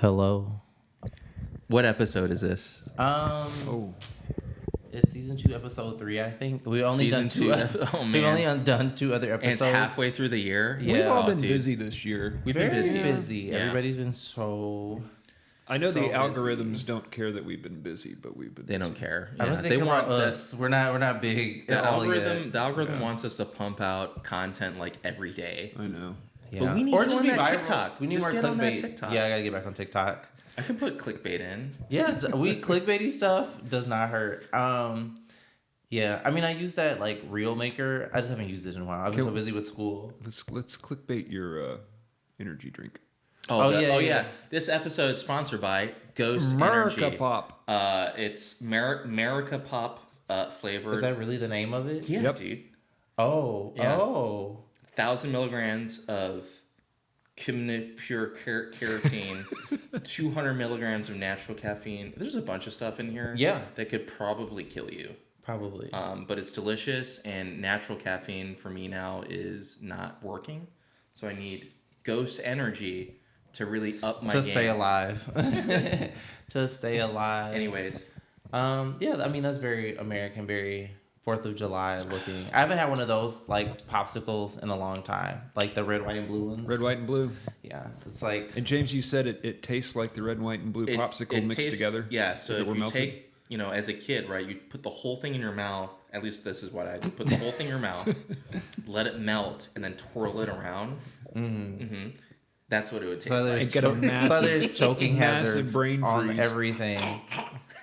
Hello. What episode is this? It's season 2, episode 3. I think we only Season done two. Oh man, We've only done 2 other and episodes. it's halfway through the year. Yeah. We've all been dude. busy this year. We've Very been busy. busy. Yeah. Everybody's been so. I know so the busy. algorithms don't care that we've been busy, but we've been. They busy. don't care. I don't Yeah, think they about want us. We're not big the at all algorithm. yet. The algorithm wants us to pump out content like every day. I know. Yeah. But we need or to just on be that viral. TikTok. We need Just more get on that clickbait. TikTok. Yeah, I gotta get back on TikTok. I can put clickbait in. Yeah, clickbaitty stuff does not hurt. Yeah, I mean, I use that like reel maker. I just haven't used it in a while. I've been so busy with school. Let's clickbait your energy drink. Yeah. This episode is sponsored by Ghost America Energy. Pop. It's America Pop flavored. Is that really the name of it? Yeah, Yep. dude. Oh, Yeah. 1,000 milligrams of pure carotene, 200 milligrams of natural caffeine. There's a bunch of stuff in here. Yeah. That could probably kill you. Probably. But it's delicious, and natural caffeine for me now is not working. So I need Ghost Energy to really up my game. Stay alive. To stay alive. Anyways. Yeah, I mean, that's very American, very 4th of July looking. I haven't had one of those, like, popsicles in a long time. Like the red, white, and blue ones. Red, white, and blue. Yeah, it's like... And James, you said it tastes like the red, white, and blue popsicle mixed tastes, together. Yeah, so if you melted. take, as a kid, right, you put the whole thing in your mouth. At least this is what I do. Put the whole thing in your mouth, let it melt, and then twirl it around. Mm-hmm. That's what it would taste like. So there's choking hazards brain on freeze. everything.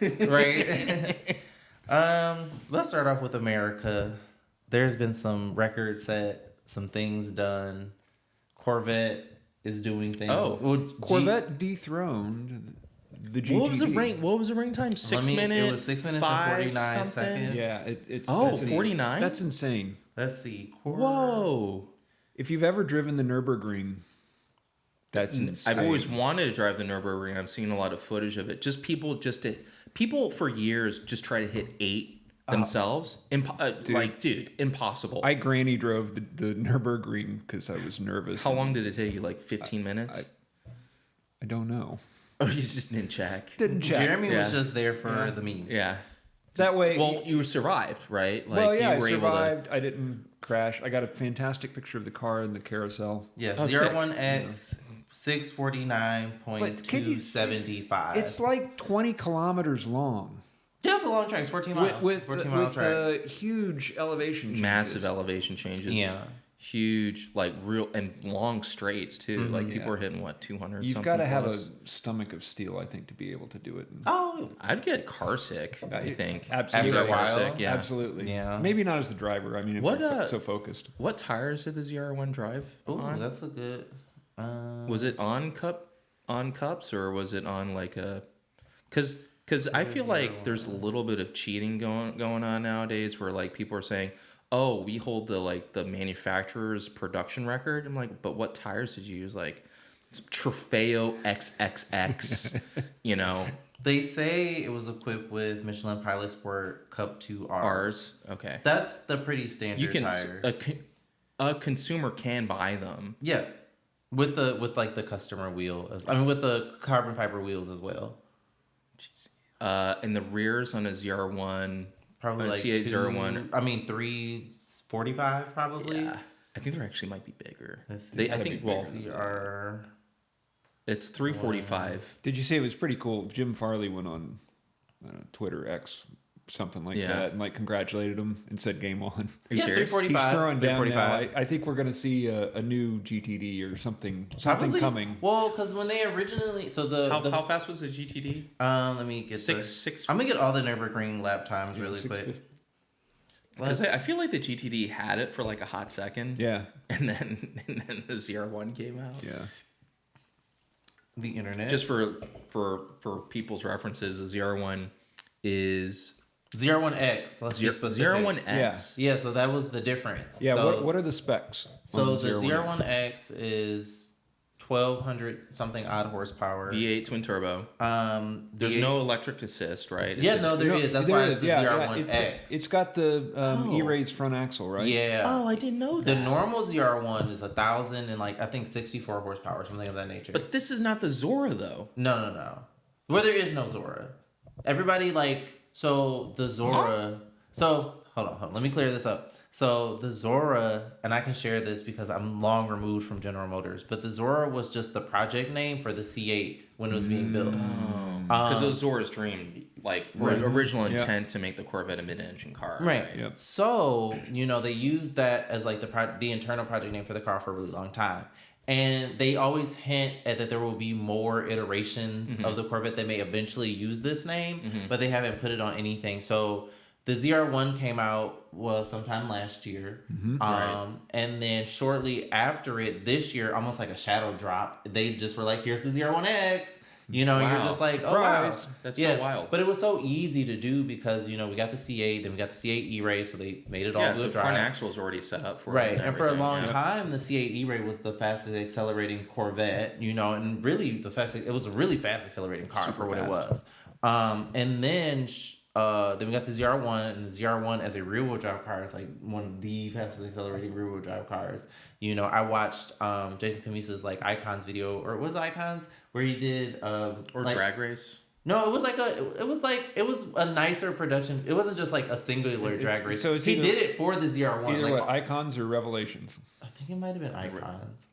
Right? Let's start off with America. There's been some records set, some things done. Corvette is doing things. Oh, well, Corvette dethroned the GTD. What was the ring time? 6 minutes. It was 6 minutes and 49 seconds. Yeah, it's. Oh, that's 49? That's insane. Let's see. Whoa. If you've ever driven the Nürburgring, that's insane. I've always wanted to drive the Nürburgring. I've seen a lot of footage of it. People for years just try to hit 8 themselves. Dude, impossible. I granny drove the Nürburgring because I was nervous. How long did it take you? Like 15 minutes? I don't know. Oh, you just didn't check. Didn't check. Jeremy was just there for the memes. Yeah. That way. Well, you survived, right? Like, I you were survived. I didn't crash. I got a fantastic picture of the car in the carousel. Yes, Oh, ZR1X, 649.275. It's like 20 kilometers long. Yeah, it's a long track. It's 14 miles. With 14-mile track. huge elevation changes. Massive elevation changes. Yeah. Huge, like real and long straights too. Mm-hmm. Like people are hitting what 200. You've something got to have plus. a stomach of steel, I think, to be able to do it. Oh, I'd get car sick. I think Absolutely. After a while, sick, yeah. Absolutely. Yeah. Maybe not as the driver. I mean, if you're so focused. What tires did the ZR1 drive ooh, on? that's a good. Was it on cups or was it on like a? Because I feel like there's a little bit of cheating going on nowadays where like people are saying, oh, we hold the manufacturer's production record. I'm like, but what tires did you use? Like Trofeo XXX, They say it was equipped with Michelin Pilot Sport Cup 2 R's. Okay. That's the pretty standard tire. A consumer can buy them. Yeah, with the customer wheel. With the carbon fiber wheels as well. And the rears on a ZR1. Probably like C8 ZR1. 345 probably. Yeah. I think they actually might be bigger. Let's see. ZR. It's 345. Did you say it was pretty cool? Jim Farley went on Twitter X, something like that, and congratulated him and said game on. Are you serious? 345. He's throwing down now. 345. I think we're going to see a new GTD or something Probably, coming. Well, because when they originally, How fast was the GTD? Let me get I'm gonna get all the Nürburgring lap times really quick. Because I feel like the GTD had it for like a hot second. Yeah. And then the ZR1 came out. Yeah. The internet. Just for people's references, the ZR1 is ZR1X. Let's be specific. ZR1X. Yeah, so that was the difference. Yeah, So, what are the specs? So on the ZR1X is 1,200 something odd horsepower. V8 twin turbo. There's V8 no electric assist, right? It's Yeah, just- no, there is. That's There why is, it's the yeah, ZR1X. It's got the E-raised front axle, right? Yeah. Oh, I didn't know that. The normal ZR1 is 1,000 and like I think 64 horsepower, something of that nature. But this is not the Zora though. No. Where there is no Zora. Everybody so the Zora. So hold on. Let me clear this up. So the Zora, and I can share this because I'm long removed from General Motors, but the Zora was just the project name for the C8 when it was being built. Because those Zora's dream, were Right. original intent to make the Corvette a mid-engine car. Right. Yep. So, they used that as the internal project name for the car for a really long time. And they always hint at that there will be more iterations of the Corvette that may eventually use this name, but they haven't put it on anything. So the ZR1 came out sometime last year. Right. And then shortly after it, this year, almost like a shadow drop, they just were like, here's the ZR1X. And you're Wow. just like, Surprise. oh, wow. That's so wild. But it was so easy to do because, we got the C8, then we got the C8 E-Ray, so they made it all Yeah, wheel the drive. front axle is already set up for it. Right, and for a everything, long yeah. time, the C8 E-Ray was the fastest accelerating Corvette, and really it was a really fast accelerating car Super for what fast. it was. And then we got the ZR1, and the ZR1 as a rear-wheel drive car is like one of the fastest accelerating rear-wheel drive cars. I watched Jason Camisa's Icons video, or it was Icons, where he did Drag Race. No, it was a nicer production. It wasn't just like a singular drag race. so it's he either- did it for the ZR1. Either Icons or Revelations. I think it might have been Icons.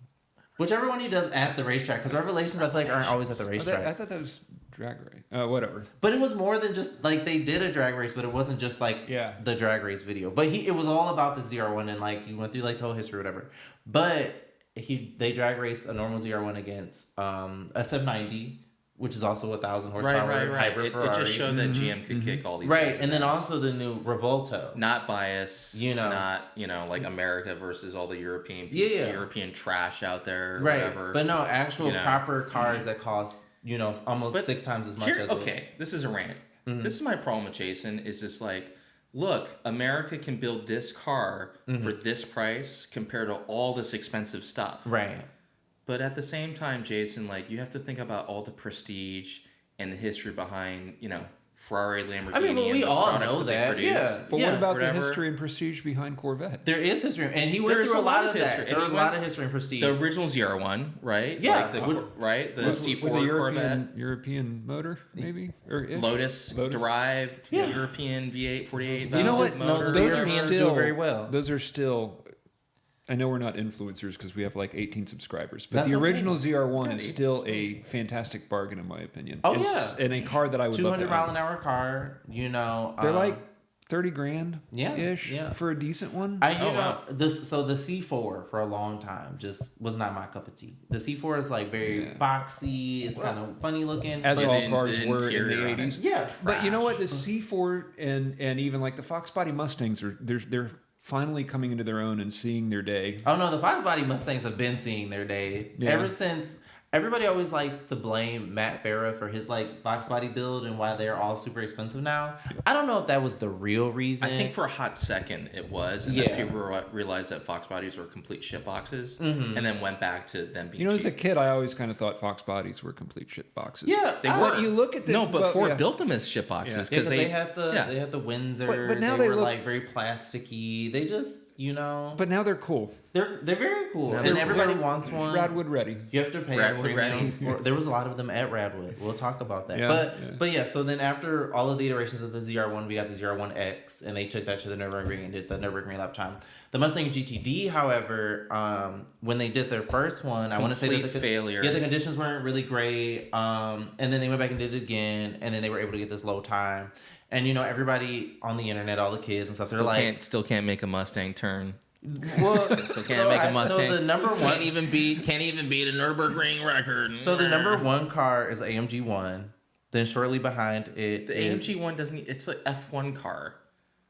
Whichever one he does at the racetrack, because Revelations I feel like aren't always at the racetrack. I thought that was drag race. Whatever. But it was more than just they did a drag race, but it wasn't just the drag race video. But it was all about the ZR1 and he went through the whole history or whatever. But they drag raced a normal ZR1 against SF90, which is also 1,000 horsepower Right. hybrid It Ferrari. just showed that GM could kick all these Right, guys' and then ass. also the new Revolto. Not bias, not Mm. America versus all the European Yeah. European trash out there, or Right, whatever. but no, actual proper cars that cost almost But 6 times as much as this is a rant. This is my problem with Jason. Is just look, America can build this car for this price compared to all this expensive stuff. Right. But at the same time, Jason, you have to think about all the prestige and the history behind, Ferrari, Lamborghini. I mean, but and we the all products know they that. produce. Yeah. But what about whatever. the history and prestige behind Corvette? There is history, and he went There's through a lot of history. that. And There was he a lot went- of history and prestige. The original ZR1, right? Yeah. The With C4 the Corvette. European motor, maybe? Or Lotus derived European V8 48 You know valve what? motor. No, the Those are Europeans do still very well. Those are still. I know we're not influencers because we have 18 subscribers, but That's the okay. original ZR1 Yeah, is the still a fantastic bargain in my opinion. Oh, It's- yeah. and a car that I would love to 200 mile own. an hour car, They're 30 grand ish yeah. for a decent one. the C4 for a long time just was not my cup of tea. The C4 is very boxy. It's kind of funny looking. as But all the cars the were in interior the on it. 80s. Yeah, But you know what? The trash. C4 and even the Fox Body Mustangs they're finally coming into their own and seeing their day. Oh no, the Fox Body Mustangs have been seeing their day ever since. Everybody always likes to blame Matt Farah for his Fox Body build and why they're all super expensive now. I don't know if that was the real reason. I think for a hot second it was, and then people realized that Fox bodies were complete shit boxes, and then went back to them being As a cheap. kid, I always kind of thought Fox Bodies were complete shit boxes. Yeah, They But were. you look at the Ford built them as shit boxes because because they had the Windsor. But now they they were look- very plasticky. They just But now they're cool. they're very cool, Now and they're- everybody wants one. Radwood ready. You have to pay a Radwood premium ready. for. There was a lot of them at Radwood. We'll talk about that. Yeah, But yeah. So then after all of the iterations of the ZR1, we got the ZR1X, and they took that to the Nürburgring and did the Nürburgring lap time. The Mustang GTD, however, when they did their first one, I want to say that Complete failure. Yeah, the conditions weren't really great. And then they went back and did it again, and then they were able to get this low time. And everybody on the internet, all the kids and stuff, they're still can't make a Mustang turn. well, Still can't make a Mustang. So the number one can't even beat a Nürburgring record. So the number one car is AMG 1. Then shortly behind it, The AMG one doesn't. It's like F1 car.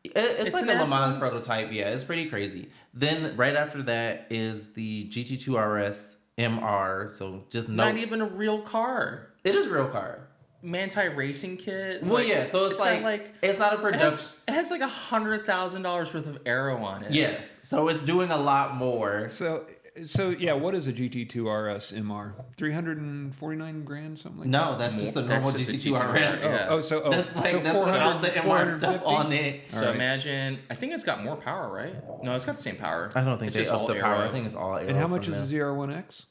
It's like an a Le Mans F1. prototype. Yeah, it's pretty crazy. Then right after that is the GT2 RS MR. So just Not even a real car. it is a real car. Manti racing kit. Well, yeah. So it's got, it's not a production. it has $100,000 worth of aero on it. Yes. So it's doing a lot more. So So yeah, what is a GT2 RS MR? 349 grand, something like that. No, that's just a normal That's just a GT2 RS. GT2 That's so without the MR stuff 450? on it. So imagine, I think it's got more power, right? No, it's got the same power. I don't think It's they just up all the power. aero. I think it's all aero. And how much from is them. the ZR1X?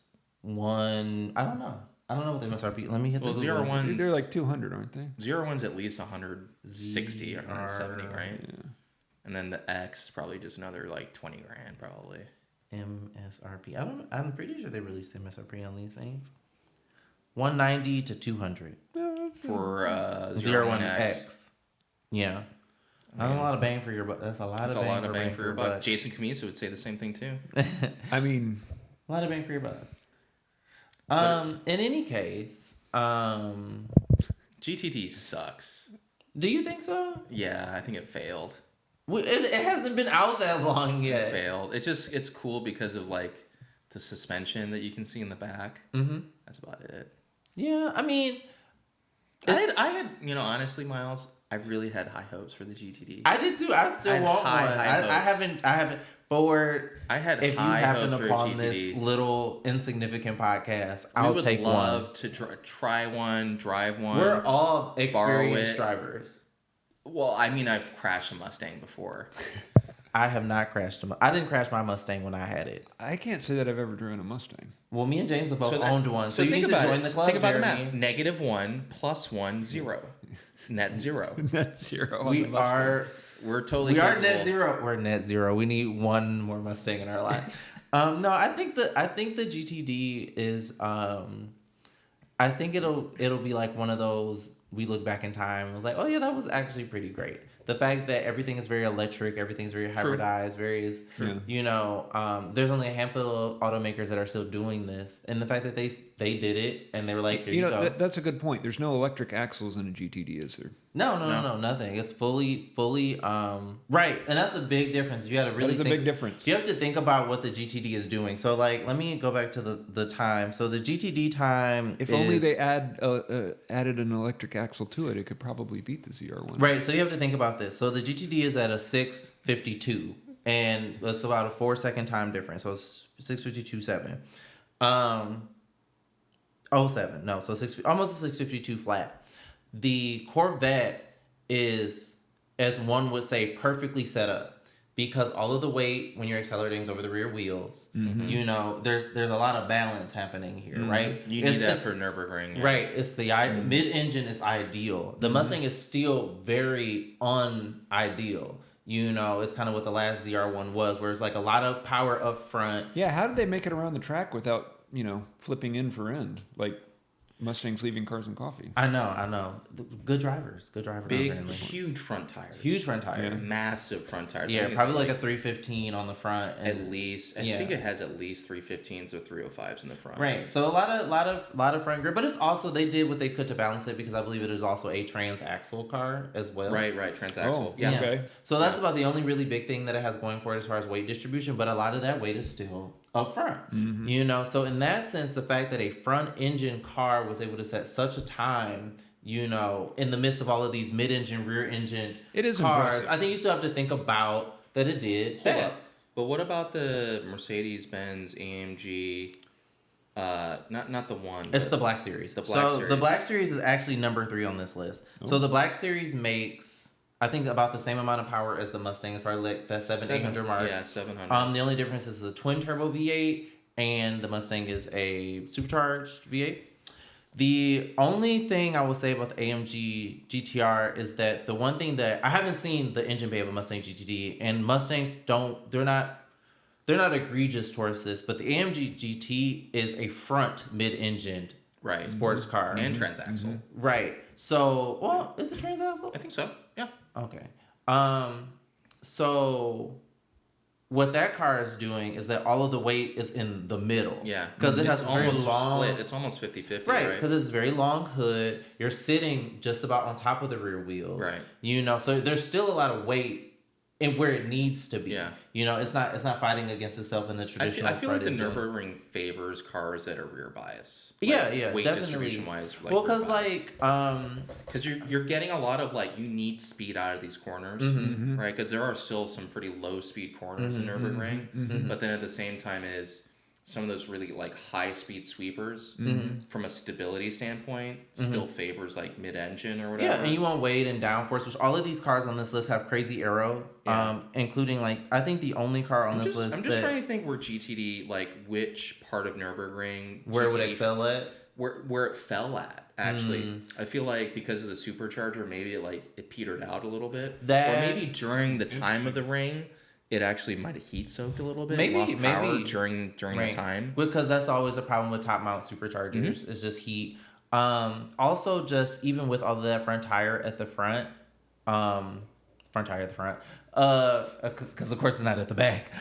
I don't know. I don't know what the MSRP. Let me hit Well, the Google. ZR1's They're like 200, aren't they? ZR1's at least 160 or 170, right? Yeah. And then the X is probably just another like 20 grand, probably. MSRP. I don't. I'm pretty sure they released MSRP on these things. 190 to 200. For ZR1X. Yeah. Not a lot of bang for your buck. That's a lot That's of a bang, lot of bang for your buck. buck. Jason Camisa would say the same thing too. I mean, A lot of bang for your buck. In any case, GTD sucks. do you think so? Yeah, I think it failed. It hasn't been out that long It yet. failed. It's cool because of like the suspension that you can see in the back. Mm-hmm. That's about it. Yeah, I mean, I had, honestly, Miles, I really had high hopes for the GTD. I did too. I still had want high one. I haven't. But I had if you high happen hopes for upon a this GTD. little insignificant podcast, We I'll would take love one. to try one, drive one. We're all experienced it. drivers. Well, I mean, I've crashed a Mustang before. I have not crashed them. I didn't crash my Mustang when I had it. I can't say that I've ever driven a Mustang. Well, me and James have both owned one, so you think need to about join it. the club, Think about Jeremy. the math. -1 + 1, 0. Net zero. Net zero. We are We're totally. we are capable. net zero. We're net zero. We need one more Mustang in our life. No, I think the GTD is. I think it'll be like one of those. We look back in time and was like, oh yeah, that was actually pretty great. The fact that everything is very electric, everything's very hybridized, there's only a handful of automakers that are still doing this, and the fact that they did it and they were like, here you go. That's a good point. There's no electric axles in a GTD, is there? No, nothing. It's fully right, and that's a big difference. You got to really. That is a big difference. You have to think about what the GTD is doing. So, like, let me go back to the time. So the GTD time. If only they added an electric axle to it, it could probably beat the ZR1. Right. So you have to think about this. So the GTD is at a 6:52, and that's about a 4-second time difference. So it's 6:52.7. 07. No, so almost a 6:52 flat. The Corvette is, as one would say, perfectly set up because all of the weight when you're accelerating is over the rear wheels. Mm-hmm. There's a lot of balance happening here, right? You need that for Nürburgring. Yeah. Right. It's the mid-engine is ideal. The Mustang is still very unideal. It's kind of what the last ZR1 was, where it's like a lot of power up front. Yeah, how did they make it around the track without, flipping end for end? Like Mustangs leaving cars and coffee. I know. Good drivers. Big, huge front tires. Huge front tires. Yeah. Massive front tires. Yeah, probably like a 315 on the front. At least. I think it has at least 315s or 305s in the front. Right. So a lot of front grip, but it's also they did what they could to balance it because I believe it is also a transaxle car as well. Right. Transaxle. Oh, yeah. Okay. So that's about the only really big thing that it has going for it as far as weight distribution, but a lot of that weight is still up front. Mm-hmm. So in that sense, the fact that a front engine car was able to set such a time, in the midst of all of these mid-engine, rear-engine cars, impressive. I think you still have to think about that it did. Hold up. But what about the Mercedes-Benz AMG? Not the one. It's the Black Series. The Black Series is actually number 3 on this list. Oh. So the Black Series makes, I think, about the same amount of power as the Mustang. It's probably like that 800 mark. Yeah, 700. The only difference is the twin turbo V8, and the Mustang is a supercharged V8. The only thing I will say about the AMG GTR is that the one thing that I haven't seen the engine bay of a Mustang GTD, and Mustangs they're not egregious towards this, but the AMG GT is a front mid-engined sports car and transaxle. Right. So, is it transaxle? I think so. Yeah. Okay. So what that car is doing is that all of the weight is in the middle. Yeah. Because it has a very long split. It's almost 50-50, right? Because it's very long hood. You're sitting just about on top of the rear wheels. Right. So there's still a lot of weight in where it needs to be. Yeah. It's not fighting against itself in the traditional. I feel like the engine. Nürburgring favors cars that are rear bias. Yeah, weight definitely. distribution wise. Because you're getting a lot of you need speed out of these corners, right? Because there are still some pretty low speed corners in Nürburgring, but then at the same time some of those really like high speed sweepers from a stability standpoint still favors like mid engine or whatever. Yeah, and you want weight and downforce, which all of these cars on this list have crazy aero, including like I think the only car on this list. I'm just trying to think where GTD, like which part of Nürburgring where GTD it would excel at. Where it fell at actually. I feel like because of the supercharger, maybe it petered out a little bit, or maybe during the time of the ring. It actually might have heat soaked a little bit. Lost power during the time. Because that's always a problem with top mount superchargers. It's just heat. Also, just even with all of that front tire at the front, because of course it's not at the back.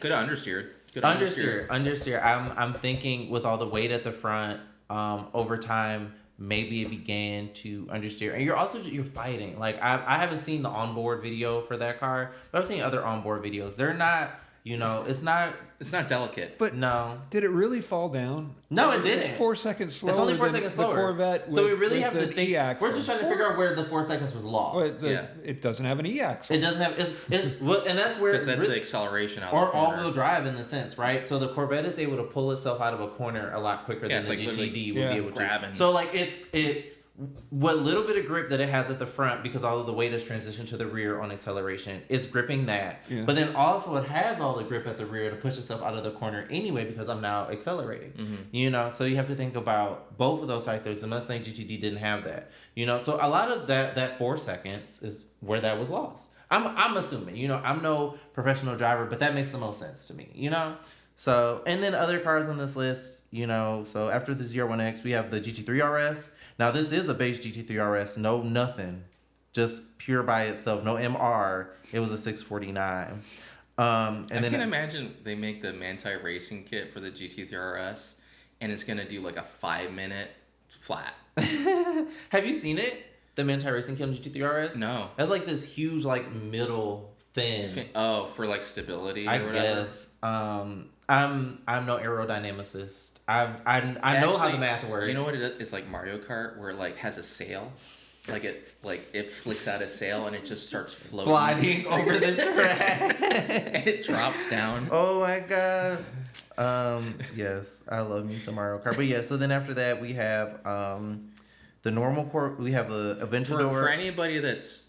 Could have understeered. Understeer. I'm thinking with all the weight at the front, over time. Maybe it began to understeer, and you're fighting. Like I haven't seen the onboard video for that car, but I've seen other onboard videos. They're not, it's not delicate. But no, did it really fall down? No, it didn't. It's 4 seconds slower. It's only 4 seconds slower. The Corvette. So we really have to think. E-axle. We're just trying to figure out where the 4 seconds was lost. It doesn't have an E-axle. It doesn't have. And that's where that's the acceleration out. Or all-wheel drive in the sense, right? So the Corvette is able to pull itself out of a corner a lot quicker than the GTD would be able to. So like it's what little bit of grip that it has at the front, because all of the weight is transitioned to the rear on acceleration, it's gripping that. Yeah. But then also it has all the grip at the rear to push itself out of the corner anyway, because I'm now accelerating. So you have to think about both of those factors. The Mustang GTD didn't have that. So a lot of that 4 seconds is where that was lost. I'm assuming. I'm no professional driver, but that makes the most sense to me. So, and then other cars on this list, so after the ZR1X, we have the GT3 RS. Now, this is a base GT3 RS, no nothing, just pure by itself, no MR. It was a 649. I can imagine they make the Manti racing kit for the GT3 RS, and it's going to do like a 5-minute flat. Have you seen it? The Manti racing kit on GT3 RS? No. That's like this huge, like, middle thin. Oh, for like stability or I whatever? Guess. I'm no aerodynamicist. I know how the math works. You know what it is? It's like Mario Kart, where it like has a sail, it flicks out a sail and it just starts floating, gliding over the track, and it drops down. Oh my god. Yes, I love me some Mario Kart. But yeah, so then after that we have the normal core. We have a Aventador. For anybody that's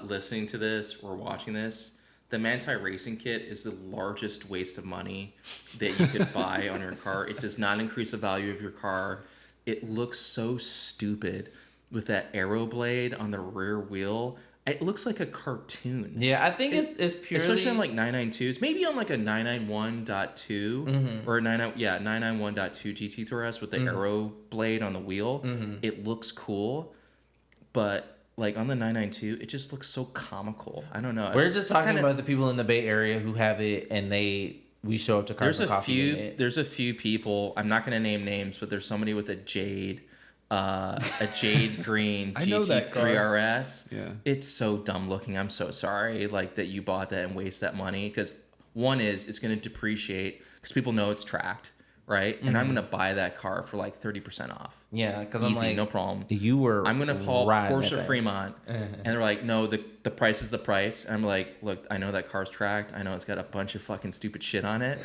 listening to this or watching this. The Manti Racing Kit is the largest waste of money that you could buy on your car. It does not increase the value of your car. It looks so stupid with that arrow blade on the rear wheel. It looks like a cartoon. Yeah, I think it's purely... Especially on like 992s. Maybe on like a 991.2 or a 991.2 GT3RS with the arrow blade on the wheel. It looks cool, but... like on the 992, it just looks so comical. I don't know. We're just talking about the people in the Bay Area who have it, and we show up to Cars and Coffee in it. There's a few people. I'm not going to name names, but there's somebody with a jade green GT3 RS. Yeah, it's so dumb looking. I'm so sorry, like that you bought that and waste that money, because one is it's going to depreciate because people know it's tracked. Right? And I'm going to buy that car for like 30% off. Yeah, because I'm like, no problem. I'm going to call Porsche Fremont, and they're like, no, the price is the price. And I'm like, look, I know that car's tracked. I know it's got a bunch of fucking stupid shit on it.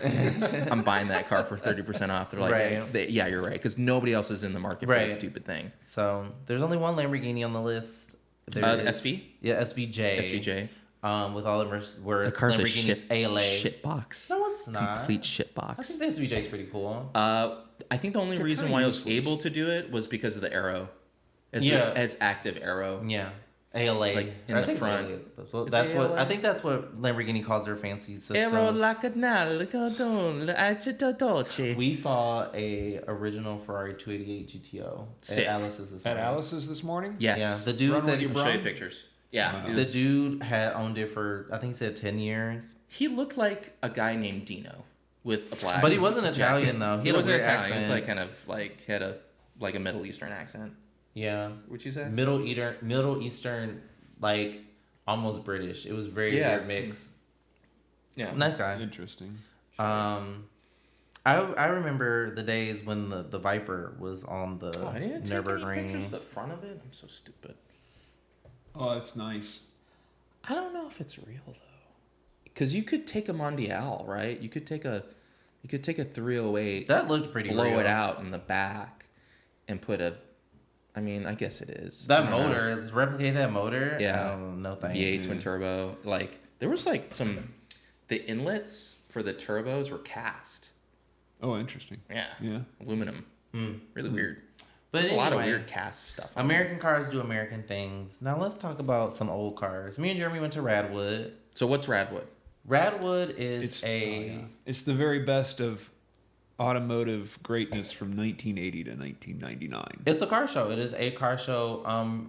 I'm buying that car for 30% off. They're like, yeah, you're right. Because nobody else is in the market for that stupid thing. So there's only one Lamborghini on the list. SV? Yeah, SVJ. With all of the car's Lamborghini's ALA shit box. No, it's not. Complete shit box. I think the SVJ is pretty cool. I think the only reason why I was able to do it was because of the arrow. As active arrow. Yeah. ALA. Like in the front. That's what I think that's what Lamborghini calls their fancy system. Arrow la canale, dolce. We saw a original Ferrari 288 GTO at Alice's this morning. Yes. Yeah. The dude said I'll show you pictures. Yeah. The dude had owned it for, I think he said 10 years. He looked like a guy named Dino with a black. But he wasn't Italian though. He wasn't Italian. He was like kind of like had a Middle Eastern accent. Yeah. What'd you say? Middle Eastern, like almost British. It was very weird mix. Yeah. Nice guy. Interesting. I remember the days when the Viper was on the I didn't Nürburgring. take any pictures of the front of it. I'm so stupid. Oh, that's nice. I don't know if it's real though, because you could take a Mondial, right? You could take a You could take a 308, That looked pretty blow real. it out in the back, and put a. I mean, I guess it is. That motor, replicate that motor. Yeah. No thanks. V8 twin turbo. Like there was like the inlets for the turbos were cast. Oh, interesting. Yeah. Yeah. Aluminum. Really weird. But There's a lot of anyway, weird cast stuff. American cars do American things. Now let's talk about some old cars. Me and Jeremy went to Radwood. So what's Radwood? Radwood is It's the very best of automotive greatness from 1980 to 1999. It's a car show. It is a car show.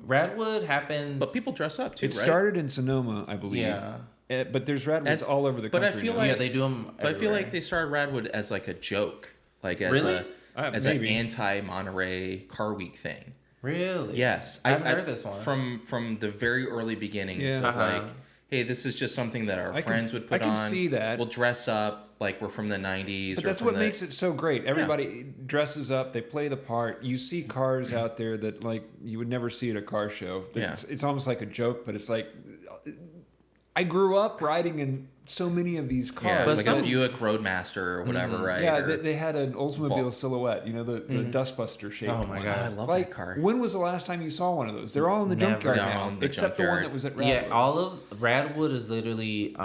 Radwood happens. But people dress up too, It right? started in Sonoma, I believe. Yeah. But there's Radwoods all over the country. But I feel now. like Yeah, they do them. But I feel like they started Radwood as like a joke, like as Really? as an anti-Monterey Car Week thing. Really? Yes, I haven't heard this one. From the very early beginnings Yeah. of like, hey, this is just something that our friends would put on. I can see that. We'll dress up like we're from the 90s. But that's what makes it so great. Everybody dresses up, they play the part. You see cars out there that like you would never see at a car show. It's almost like a joke, but it's like I grew up riding in so many of these cars. Yeah, like a Buick Roadmaster or whatever, right? Yeah, or, they had an Oldsmobile silhouette, the Dustbuster shape. Oh my God. I love Like, that car. when was the last time you saw one of those? They're all in the Never. junkyard They're now, all in the except the one junkyard. that was at Radwood. Yeah, all of Radwood is literally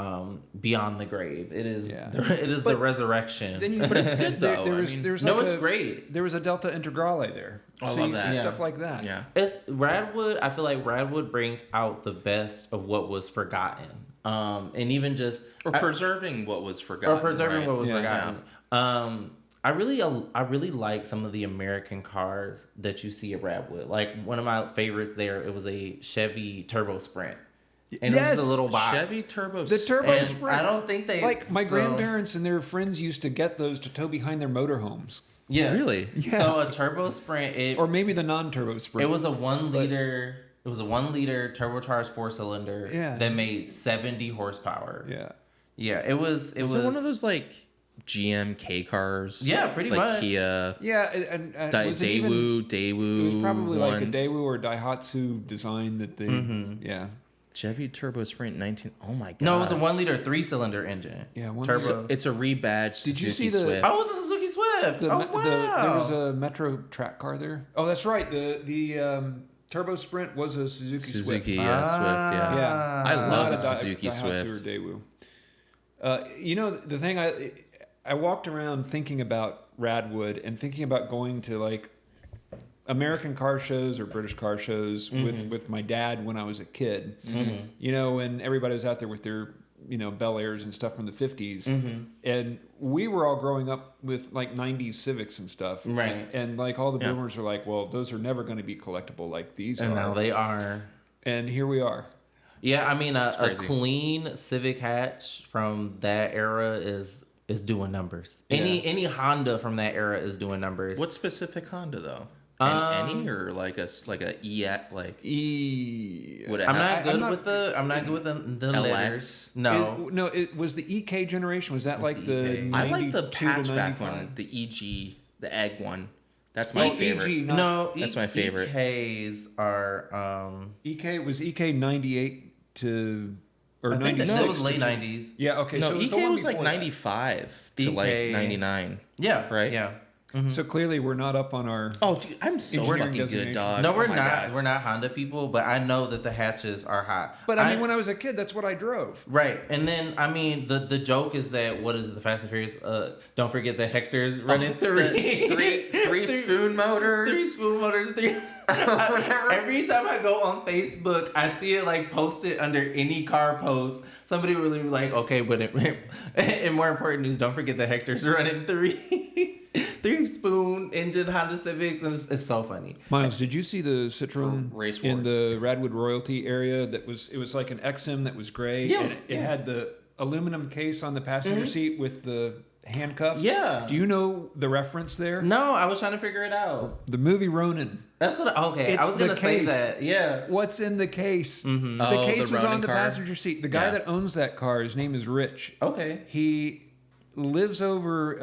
beyond the grave. It is. Yeah. It is the resurrection. But it's good though. There's no, like it's great. There was a Delta Integrale there. I so love you that. see stuff like that. Yeah. It's Radwood. I feel like Radwood brings out the best of what was forgotten, and even just Preserving what was forgotten. or preserving right? what was Yeah. forgotten. I really like some of the American cars that you see at Radwood. Like one of my favorites there, it was a Chevy Turbo Sprint, and it was Yes! a little box. Chevy Turbo. The Turbo And Sprint. I don't think they Like my grandparents and their friends used to get those to tow behind their motorhomes, Yeah, Really? Yeah. So a Turbo Sprint, or maybe the non-turbo Sprint. it was a 1 liter. It was a 1 liter turbocharged 4-cylinder Yeah. that made 70 horsepower. Yeah. Yeah, it was. Was it one of those like GM K cars? Yeah, pretty like much. Kia, Yeah, and was it even- Daewoo. It was probably like a ones. Daewoo or Daihatsu design that they. Yeah. Chevy Turbo Sprint 19. Oh my god. No, it was a 1 liter 3-cylinder engine. Yeah, one turbo. so- It's a rebadged Did you Suzuki see the- Swift. Oh, it was a Suzuki Swift. The, Oh me- wow! there was a Metro track car there. Oh, that's right. The Turbo Sprint was a Suzuki Swift. Swift, yeah. Yeah. I love Not the a Suzuki Daihatsu Swift. or Daewoo. The thing I walked around thinking about Radwood and thinking about going to like American car shows or British car shows with my dad when I was a kid. When everybody was out there with their Bel Airs and stuff from the 50s, and we were all growing up with like 90s Civics and stuff, Right. And like all the boomers are like, well, those are never going to be collectible like these And are. now they are. And here we are. Yeah, I mean a crazy. clean Civic hatch from that era is doing numbers. Yeah. Any Honda from that era is doing numbers. What specific Honda though? Any or like a E like would it I'm have- not good with the LX? letters. No. It was the EK generation. Was that What's like the the EK? I like the 92 to hatchback 95? one, the EG, the egg one. That's my Oh, favorite. EG, not- No, That's my favorite. EKs are EK was EK 98 to or I think 96. that was late to- 90s. Yeah, okay. No, so it was the EK one was like before that. 95 to EK like 99. Yeah. Right? Yeah. So clearly we're not up on our. Oh, dude, I'm so Engineering fucking good, designation. dog. No, Oh we're my not. God. We're not Honda people, but I know that the hatches are hot. But I mean, when I was a kid, that's what I drove. Right, and then I mean the joke is that what is it, the Fast and Furious? Don't forget the Hector's running three spoon motors. 3 spoon motors. Every time I go on Facebook, I see it like posted under any car post. Somebody really be like, okay, but in more important news, don't forget the Hector's running 3 spoon engine Honda Civics, and it's so funny. Miles, did you see the Citroen For Race in Wars. the Radwood Royalty area? It was like an XM that was gray. Yeah, and it had the aluminum case on the passenger seat with the handcuff. Yeah. Do you know the reference there? No, I was trying to figure it out. The movie Ronin. That's what. Okay, It's I was the gonna say case. that. Yeah. What's in the case? Mm-hmm. The Oh, case the was Ronin on the car? passenger seat. The guy Yeah. that owns that car, his name is Rich. Okay. He lives over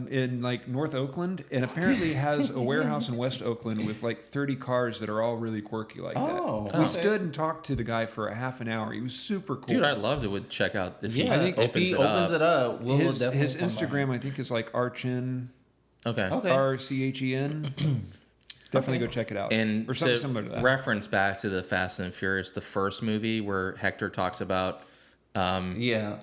in like North Oakland, and apparently has a warehouse in West Oakland with like 30 cars that are all really quirky like Oh, that. We okay. stood and talked to the guy for a half an hour. He was super cool. Dude, I'd love to check out if he Yeah, I think if he opens it up, we'll his definitely come Instagram, by. I think, is like Archen, Okay. Okay. RCHEN. Definitely go check it out. And or something to similar to that. reference back to the Fast and Furious, the first movie where Hector talks about. Yeah.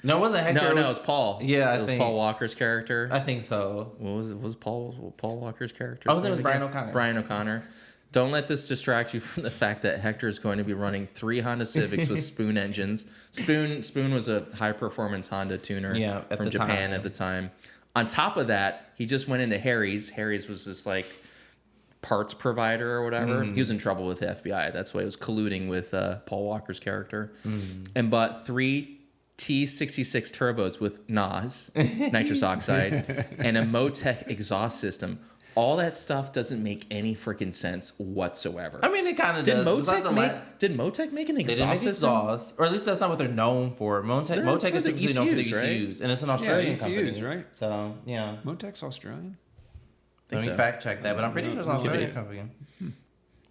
No, it wasn't Hector. No, it was Paul. Yeah, it was Paul Walker's character. I think so. What was it? Was Paul Walker's character? I was thinking it was Brian O'Connor. Brian O'Connor. Don't let this distract you from the fact that Hector is going to be running 3 Honda Civics with Spoon engines. Spoon was a high performance Honda tuner at from the Japan time. at the time. On top of that, he just went into Harry's. Harry's was this like parts provider or whatever. He was in trouble with the FBI. That's why he was colluding with Paul Walker's character, and bought 3 T66 turbos with NOS, nitrous oxide, and a Motec exhaust system. All that stuff doesn't make any freaking sense whatsoever. I mean, it kind of did does. Did Motec make an They didn't exhaust make system? exhaust, or at least that's not what they're known for. Motec They're is for the typically known for the ECUs, right? ECUs, and it's an Australian ECUs, company, right? So yeah, Motec's Australian. let me so. fact check that, but I'm pretty sure it's an Could be. Australian company.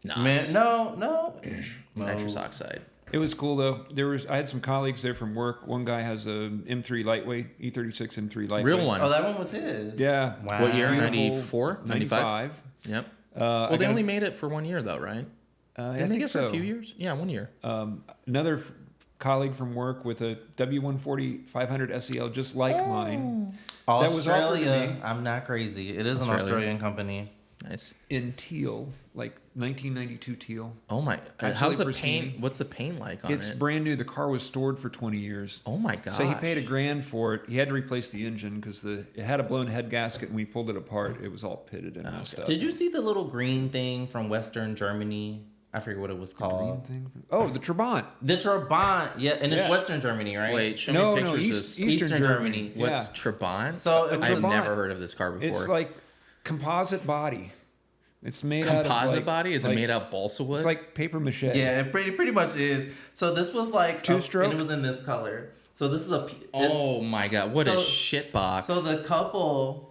NOS. Man, no. Nitrous oxide. It was cool though. I had some colleagues there from work. One guy has a M3 lightweight, E36 M3 lightweight. Real one. Oh, that one was his. Yeah. Wow. What year? Beautiful. 94? 95. Yep. Well, Well, they only made it for 1 year though, right? I Didn't they think get it for so. a few years? Yeah, 1 year. Another colleague from work with a W140 500 SEL just like mine. That was offered to Australia. me. I'm not crazy. It is an Australia. Australian company. Nice. In teal, like 1992 teal. Oh my! Absolutely How's the pristine. paint? What's the paint like on It's it? brand new. The car was stored for 20 years. Oh my god! So he paid $1,000 for it. He had to replace the engine because it had a blown head gasket. And we pulled it apart. It was all pitted and messed up. Did you see the little green thing from Western Germany? I forget what it was Green called. thing? Oh, the Trabant. The Trabant, yeah, and it's Yeah. Western Germany, right? Wait, show No, me no, pictures. East, of this. Eastern Germany. What's Yeah. Trabant? So it I've was- never heard of this car before. It's like composite body. It's made out of composite like, body. Is like, it made out of balsa wood? It's like paper mache. Yeah, it pretty much is. So this was like Two-stroke? and it was in this color. So this is oh my god! What a so- shit box. So the couple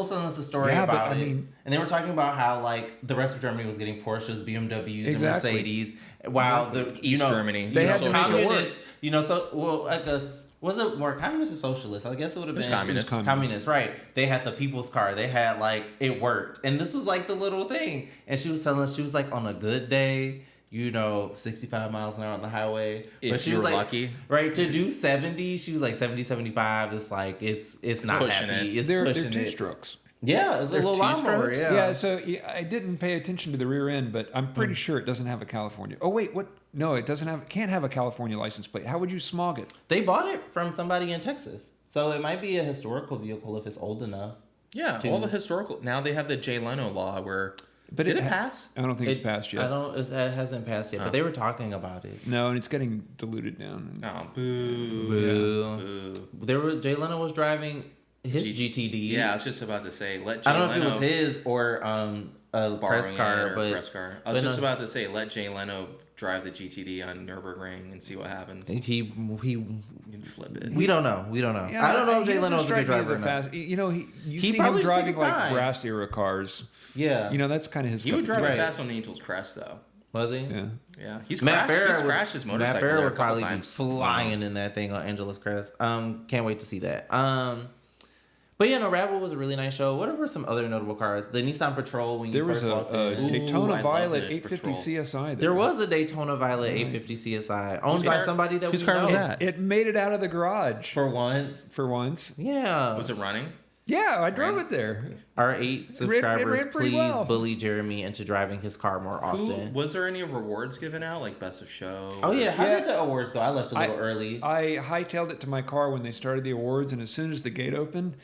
sent us a story Yeah, but, about I it, mean- and they were talking about how like the rest of Germany was getting Porsches, BMWs, Exactly. and Mercedes, while the East Germany. They had to make it work. communists, I guess was it more communist or socialist? I guess it would have It was been communist. Communist, right? They had the people's car. They had like it worked, and this was like the little thing. And she was telling us she was like on a good day, 65 miles an hour on the highway. If she you was were like, lucky. right, to do 70, she was like 70, 75. It's like it's not pushing happy. it. It's They're pushing two it. strokes. Yeah, it's a They're little lawnmower. two-strokes? Yeah. So I didn't pay attention to the rear end, but I'm pretty sure it doesn't have a California. Oh wait, what? No, it doesn't have. Can't have a California license plate. How would you smog it? They bought it from somebody in Texas, so it might be a historical vehicle if it's old enough. yeah, to- all the historical. Now they have the Jay Leno law where. But Did it pass? I don't think it's It- passed yet. I don't. It hasn't passed yet, but they were talking about it. No, and it's getting diluted down. Oh, boo. Boo. Boo. Jay Leno was driving his GTD. Yeah, I was just about to say, let Jay I don't know Leno if it was his or a borrowing press car, it or but press car. I was but just no. about to say, let Jay Leno drive the GTD on Nürburgring and see what happens. he You can flip it. we don't know. I don't know if he Jay doesn't Leno's a strike good me as driver or not. fast. You He see him probably driving takes like time. brass era cars. Yeah. That's kind of his. He would drive Right. it fast on Angel's Crest, though. Was he? Yeah. Yeah, he's Matt crashed Farah his motorcycle Matt Farah there a would couple probably times. be flying in that thing on Angela's Crest. Can't wait to see that. But yeah, no, Radwood was a really nice show. What were some other notable cars? The Nissan Patrol when you There was first walked in. Ooh, I Daytona love Violet the 850 Patrol. CSI. There was a Daytona Violet 850 CSI owned by car- somebody that whose we car know. was that? It made it out of the garage For once. Yeah. Was it running? Yeah, I drove it there. Our 8 subscribers, ran pretty please well. bully Jeremy into driving his car more often. Was there any rewards given out, like best of show? Oh yeah, how Yeah. did the awards go? I left a little early. I hightailed it to my car when they started the awards, and as soon as the gate opened,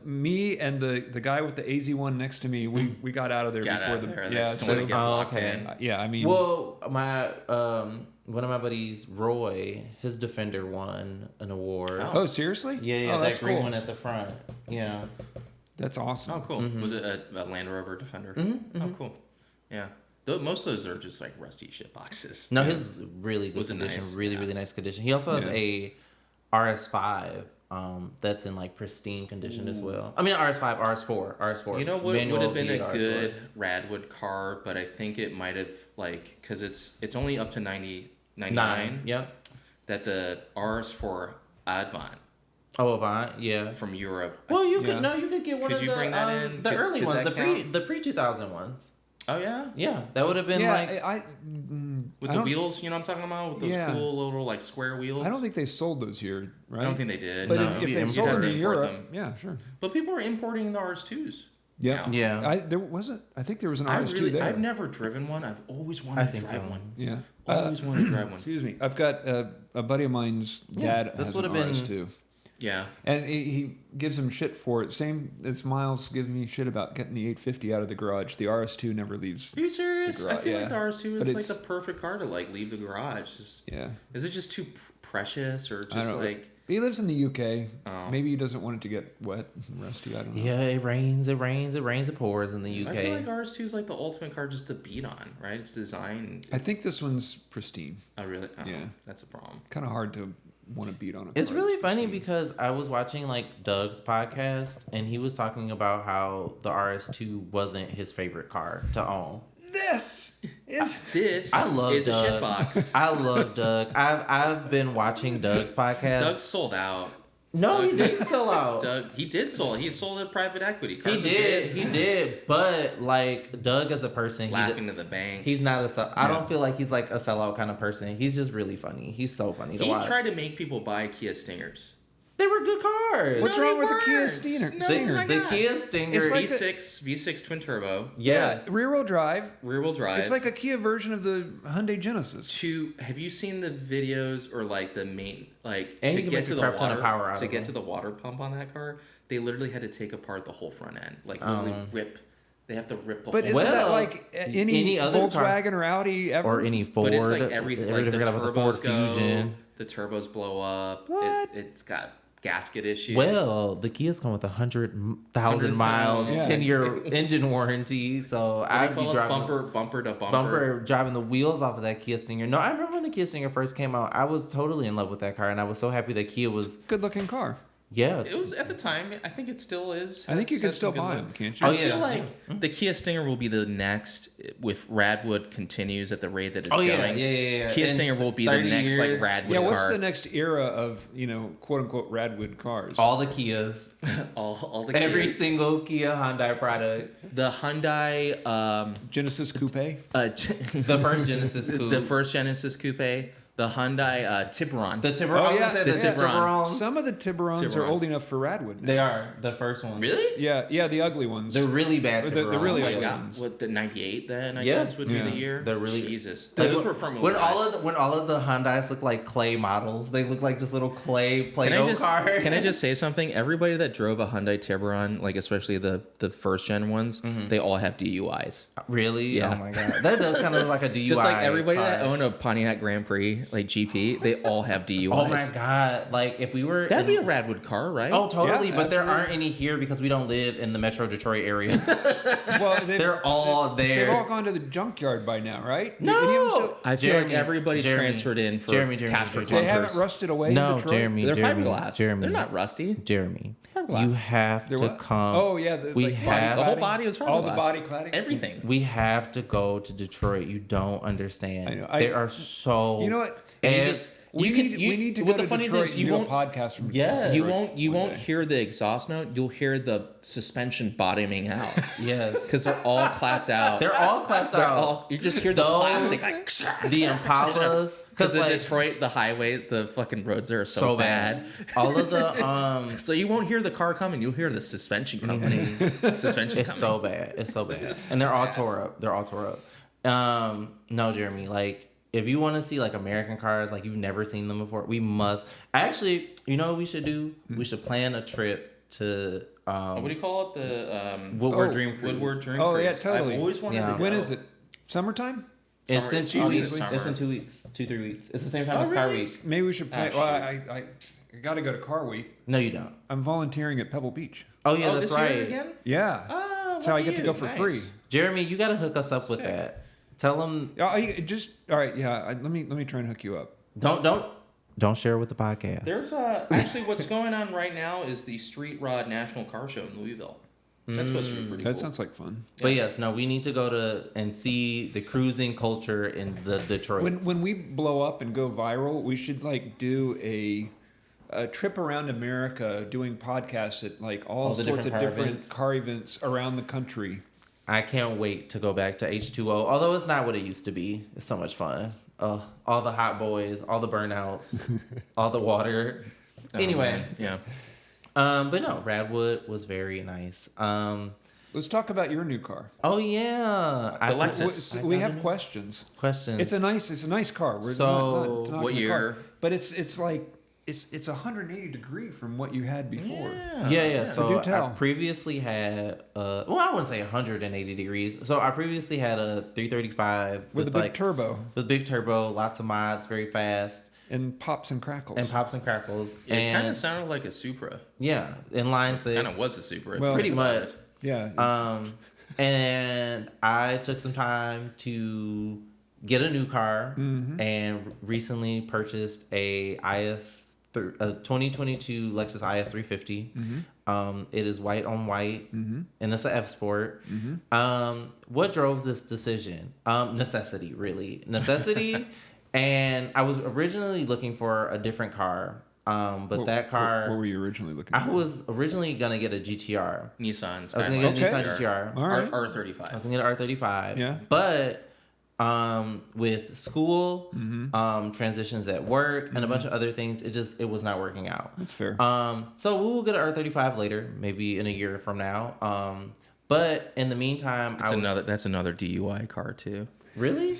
me and the guy with the AZ1 next to me, we got out of there Got before out of there. yeah. Just don't want to get Oh, locked okay. in. Yeah, I mean, Well, my one of my buddies, Roy, his Defender won an award. oh seriously? Yeah, oh, that that's green cool. one at the front. Yeah. That's awesome. Oh, cool. Was it a Land Rover Defender? Oh, cool. Yeah. Most of those are just like rusty shit boxes. No, his really good Was it condition. nice? Really, Yeah. really nice condition. He also has Yeah. a RS5 that's in like pristine condition as well. I mean RS5, RS4. You know what Manual would have been V8 a RS4. good Radwood car, but I think it might have like because it's only up to 99. Yep. That the RS4 Avant Oh, Avant, yeah. from Europe. Well, you Yeah. could get one Could of you the bring that in? the Could- early could ones, that count? the pre 2000 ones. Oh yeah, Yeah, that would have been like with I the don't- wheels. You know what I'm talking about with those Yeah. cool little like square wheels. I don't think they sold those here, right? I don't think they did. But No. if You'd they have sold to them in import Europe, them. yeah, sure. But people are importing the RS2s. Yeah, Yeah. There wasn't. I think there was an I RS2 there. I've never driven one. I've always wanted I to think drive so. one. Yeah. Always wanted to drive one. Excuse me. I've got a buddy of mine's dad this has would an have been- RS2. Yeah. And he gives him shit for it. Same as Miles giving me shit about getting the 850 out of the garage. The RS2 never leaves. Are you serious? The I garage, feel yeah. like the RS2 But is like it's- the perfect car to like leave the garage. Just, Yeah. is it just too precious or I just don't know. like He lives in the UK. Oh. Maybe he doesn't want it to get wet and rusty. I don't know. Yeah, it rains, it pours in the UK. I feel like RS2 is like the ultimate car just to beat on, right? It's designed. I think this one's pristine. Oh really? Oh, Yeah. That's a problem. Kind of hard to want to beat on it. It's really funny because I was watching like Doug's podcast and he was talking about how the RS2 wasn't his favorite car to own. This is This I love is Doug. a shitbox. I love Doug. I've been watching Doug's podcast. Doug sold out. No, he didn't sell out. Doug, he did sold. He sold a private equity. He Cars are did, good. he did. But like Doug as a person, Laughing to the bank. he's not a sell. I don't feel like he's like a sellout kind of person. He's just really funny. He's so funny to He watch. tried to make people buy Kia Stingers. They were good cars. What's No, wrong they with the Kia weren't. Stinger? No, the, Stinger? my the God. Kia Stinger? It's like V6 twin turbo, yes. rear wheel drive. rear wheel drive. It's like a Kia version of the Hyundai Genesis. Have you seen the videos or like the main like And to you can get make to a the crap ton of water power out to of get them. to the water pump on that car? They literally had to take apart the whole front end, like literally rip. They have to rip the But whole. isn't that Well, like any other Volkswagen or Audi ever? Or any Ford. But it's like everything. Like the forgot about the Ford turbos go, Fusion. the turbos blow up. What? It's got gasket issues. Well, the Kias come with 100,000 miles, Yeah. 10-year engine warranty. So What do I'd you be call it? driving Bumper to bumper. bumper driving the wheels off of that Kia Stinger. No, I remember when the Kia Stinger first came out. I was totally in love with that car, and I was so happy that Kia was Good looking car. yeah. It was at the time. I think it still is. I think you can has still some good buy look. them, can't you? Oh, I yeah. feel like the Kia Stinger will be the next if Radwood continues at the rate that it's Oh yeah, going. yeah. Kia In Stinger will be the 30 next years, like Radwood Yeah, what's car. the next era of, quote unquote Radwood cars? All the Kias, all the every Kias. single Kia Hyundai product, The Hyundai Genesis Coupe. the first Genesis Coupe, the first Genesis Coupe, the Hyundai Tiburon. the Tiburon. Oh, I was yeah, gonna say the the Tiburon. Tiburons. Some of the Tiburons are Tiburon. old enough for Radwood now. They are the first ones. Really? Yeah, the ugly ones. They're really bad. The Tiburons. really Oh my ugly God. ones. What the 98 then I Yeah. guess would be Yeah. the year. They're really Jesus. Like, Those were from when all of the Hyundais look like clay models. They look like just little clay Play-Doh cars. Can I just say something? Everybody that drove a Hyundai Tiburon, like especially the first gen ones, they all have DUIs. Really? Yeah. Oh my god, that does kind of look like a DUI. Just like everybody car. that owned a Pontiac Grand Prix, like GP, they all have DUIs. Oh my god! Like if we were, That'd be a Radwood car, right? Oh, totally. Yeah, but there absolutely. aren't any here because we don't live in the Metro Detroit area. Well, They're all there. They've all gone to the junkyard by now, right? No! Any of them still- I feel Jeremy, like everybody Jeremy, transferred in for Jeremy, cash for Jeremy. they haven't clunkers. rusted away in No, Detroit? Jeremy. They're Jeremy, fiberglass. Jeremy. They're not rusty. Jeremy, Fiberglass. you have They're to what? come. Oh, yeah. we like, have- The whole cladding. body was All the fiberglass. body cladding. Everything. We have to go to Detroit. You don't understand. I know. They are so. You know what? And you And just We need to go what to the funny Detroit thing is and you do a won't podcast from Yes. Detroit. you one won't day. hear the exhaust note. You'll hear the suspension bottoming out yes, because they're all clapped out. they're all clapped They're out. all- you just hear the Those- plastic like the Impalas, because in like, Detroit the highway the fucking roads there are so, so bad. All of the So you won't hear the car coming. You'll hear the suspension company. Suspension It's coming. so bad. It's so bad. And they're all tore up. They're all tore up. No, Jeremy, like if you want to see like American cars, like you've never seen them before, we must. Actually, you know what we should do? We should plan a trip to What do you call it? The Woodward Oh, Dream Cruise. Woodward Dream Oh, Cruise. yeah, totally. I've always wanted Yeah. to go. When is it? Summertime? It's Summer. in It's 2 usually weeks. the It's in summer. 2 weeks. 2-3 weeks. It's the same time Oh, as Car really? Week. Maybe we should play. Oh, Well, I got to go to Car Week. No, you don't. I'm volunteering at Pebble Beach. Oh yeah, Oh, that's this right. year again? Yeah. Oh, That's how I lucky get to you. go for Nice. free. Jeremy, you got to hook us up with Sick. that. Tell them All right. Yeah. Let me try and hook you up. don't Don't share with the podcast. There's actually what's going on right now is the Street Rod National Car Show in Louisville. That's supposed to be pretty cool. That sounds like fun. But yes, no, we need to go to and see the cruising culture in the Detroit. When we blow up and go viral, we should like do a trip around America doing podcasts at like all the sorts of different car different events. car events around the country. I can't wait to go back to H2O, although it's not what it used to be. It's so much fun. All the hot boys, all the burnouts, all the water. Anyway. Yeah. But no, Radwood was very nice. Let's talk about your new car. Oh yeah, The Lexus. We have questions. Questions. It's a nice car. We're So, not what knocking the year? car. But it's like it's 180 degree from what you had before. Yeah. So So do tell. I previously had, I wouldn't say 180 degrees. So I previously had a 335 With a big turbo with big turbo, lots of mods, very fast, and pops and crackles. and pops and crackles. Yeah, it and kind of sounded like a Supra. yeah, inline six. Kind of was a Supra. if Well, you pretty think about much. it. Yeah. And I took some time to get a new car and recently purchased a 2022 Lexus IS 350. It is white on white and it's an F Sport. What drove this decision? Necessity, really. Necessity. And I was originally looking for a different car. But that car, What were you originally looking I for? was originally going to get a GTR. Nissan I was going to get a Okay. Nissan GTR. All right. R35. I was gonna get an R35. Yeah. But with school, transitions at work, and a bunch of other things, it was not working out. That's fair. So we will get an R35 later, maybe in a year from now. But in the meantime, That's another DUI car too. really,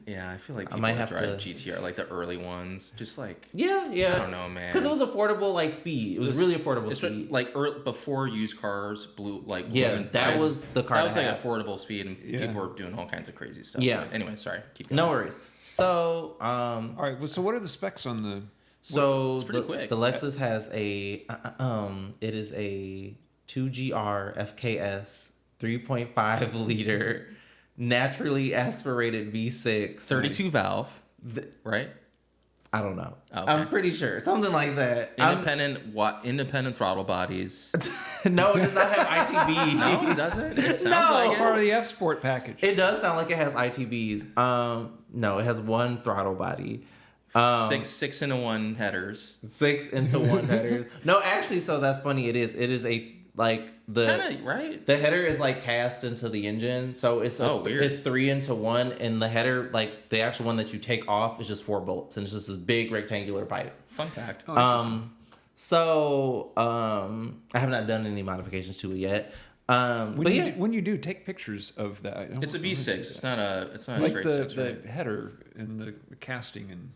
Yeah, I feel like I people might that have drive to- GTR, like the early ones, just like yeah. I don't know, man. Because it was affordable, like speed. It was really affordable It's speed. like before used cars blew Yeah, in that price, was the car That to was like have. affordable speed, and Yeah. people were doing all kinds of crazy stuff. Yeah. But anyway, sorry. Keep going. No worries. So, All right. Well, so what are the specs on the? So It's pretty quick. The Lexus has it is a 2GR FKS 3.5 liter naturally aspirated V6 32 valve, right? I don't know. Oh, okay. I'm pretty sure something like that. Independent throttle bodies. No, it does not have ITB. No, it doesn't. It sounds No. like It's part of it. the F Sport package. It does sound like it has ITBs. No, it has one throttle body. Six into one headers. 6 into 1 header. No, actually, so that's funny. It is a like the Kind of right. the header is like cast into the engine, so it's Weird. it's 3 into 1, and the header, like the actual one that you take off, is just 4 bolts, and it's just this big rectangular pipe. Fun fact. So I have not done any modifications to it yet. When you do, take pictures of that. It's a V6. It's not a Like straight the six, right? header and the casting and.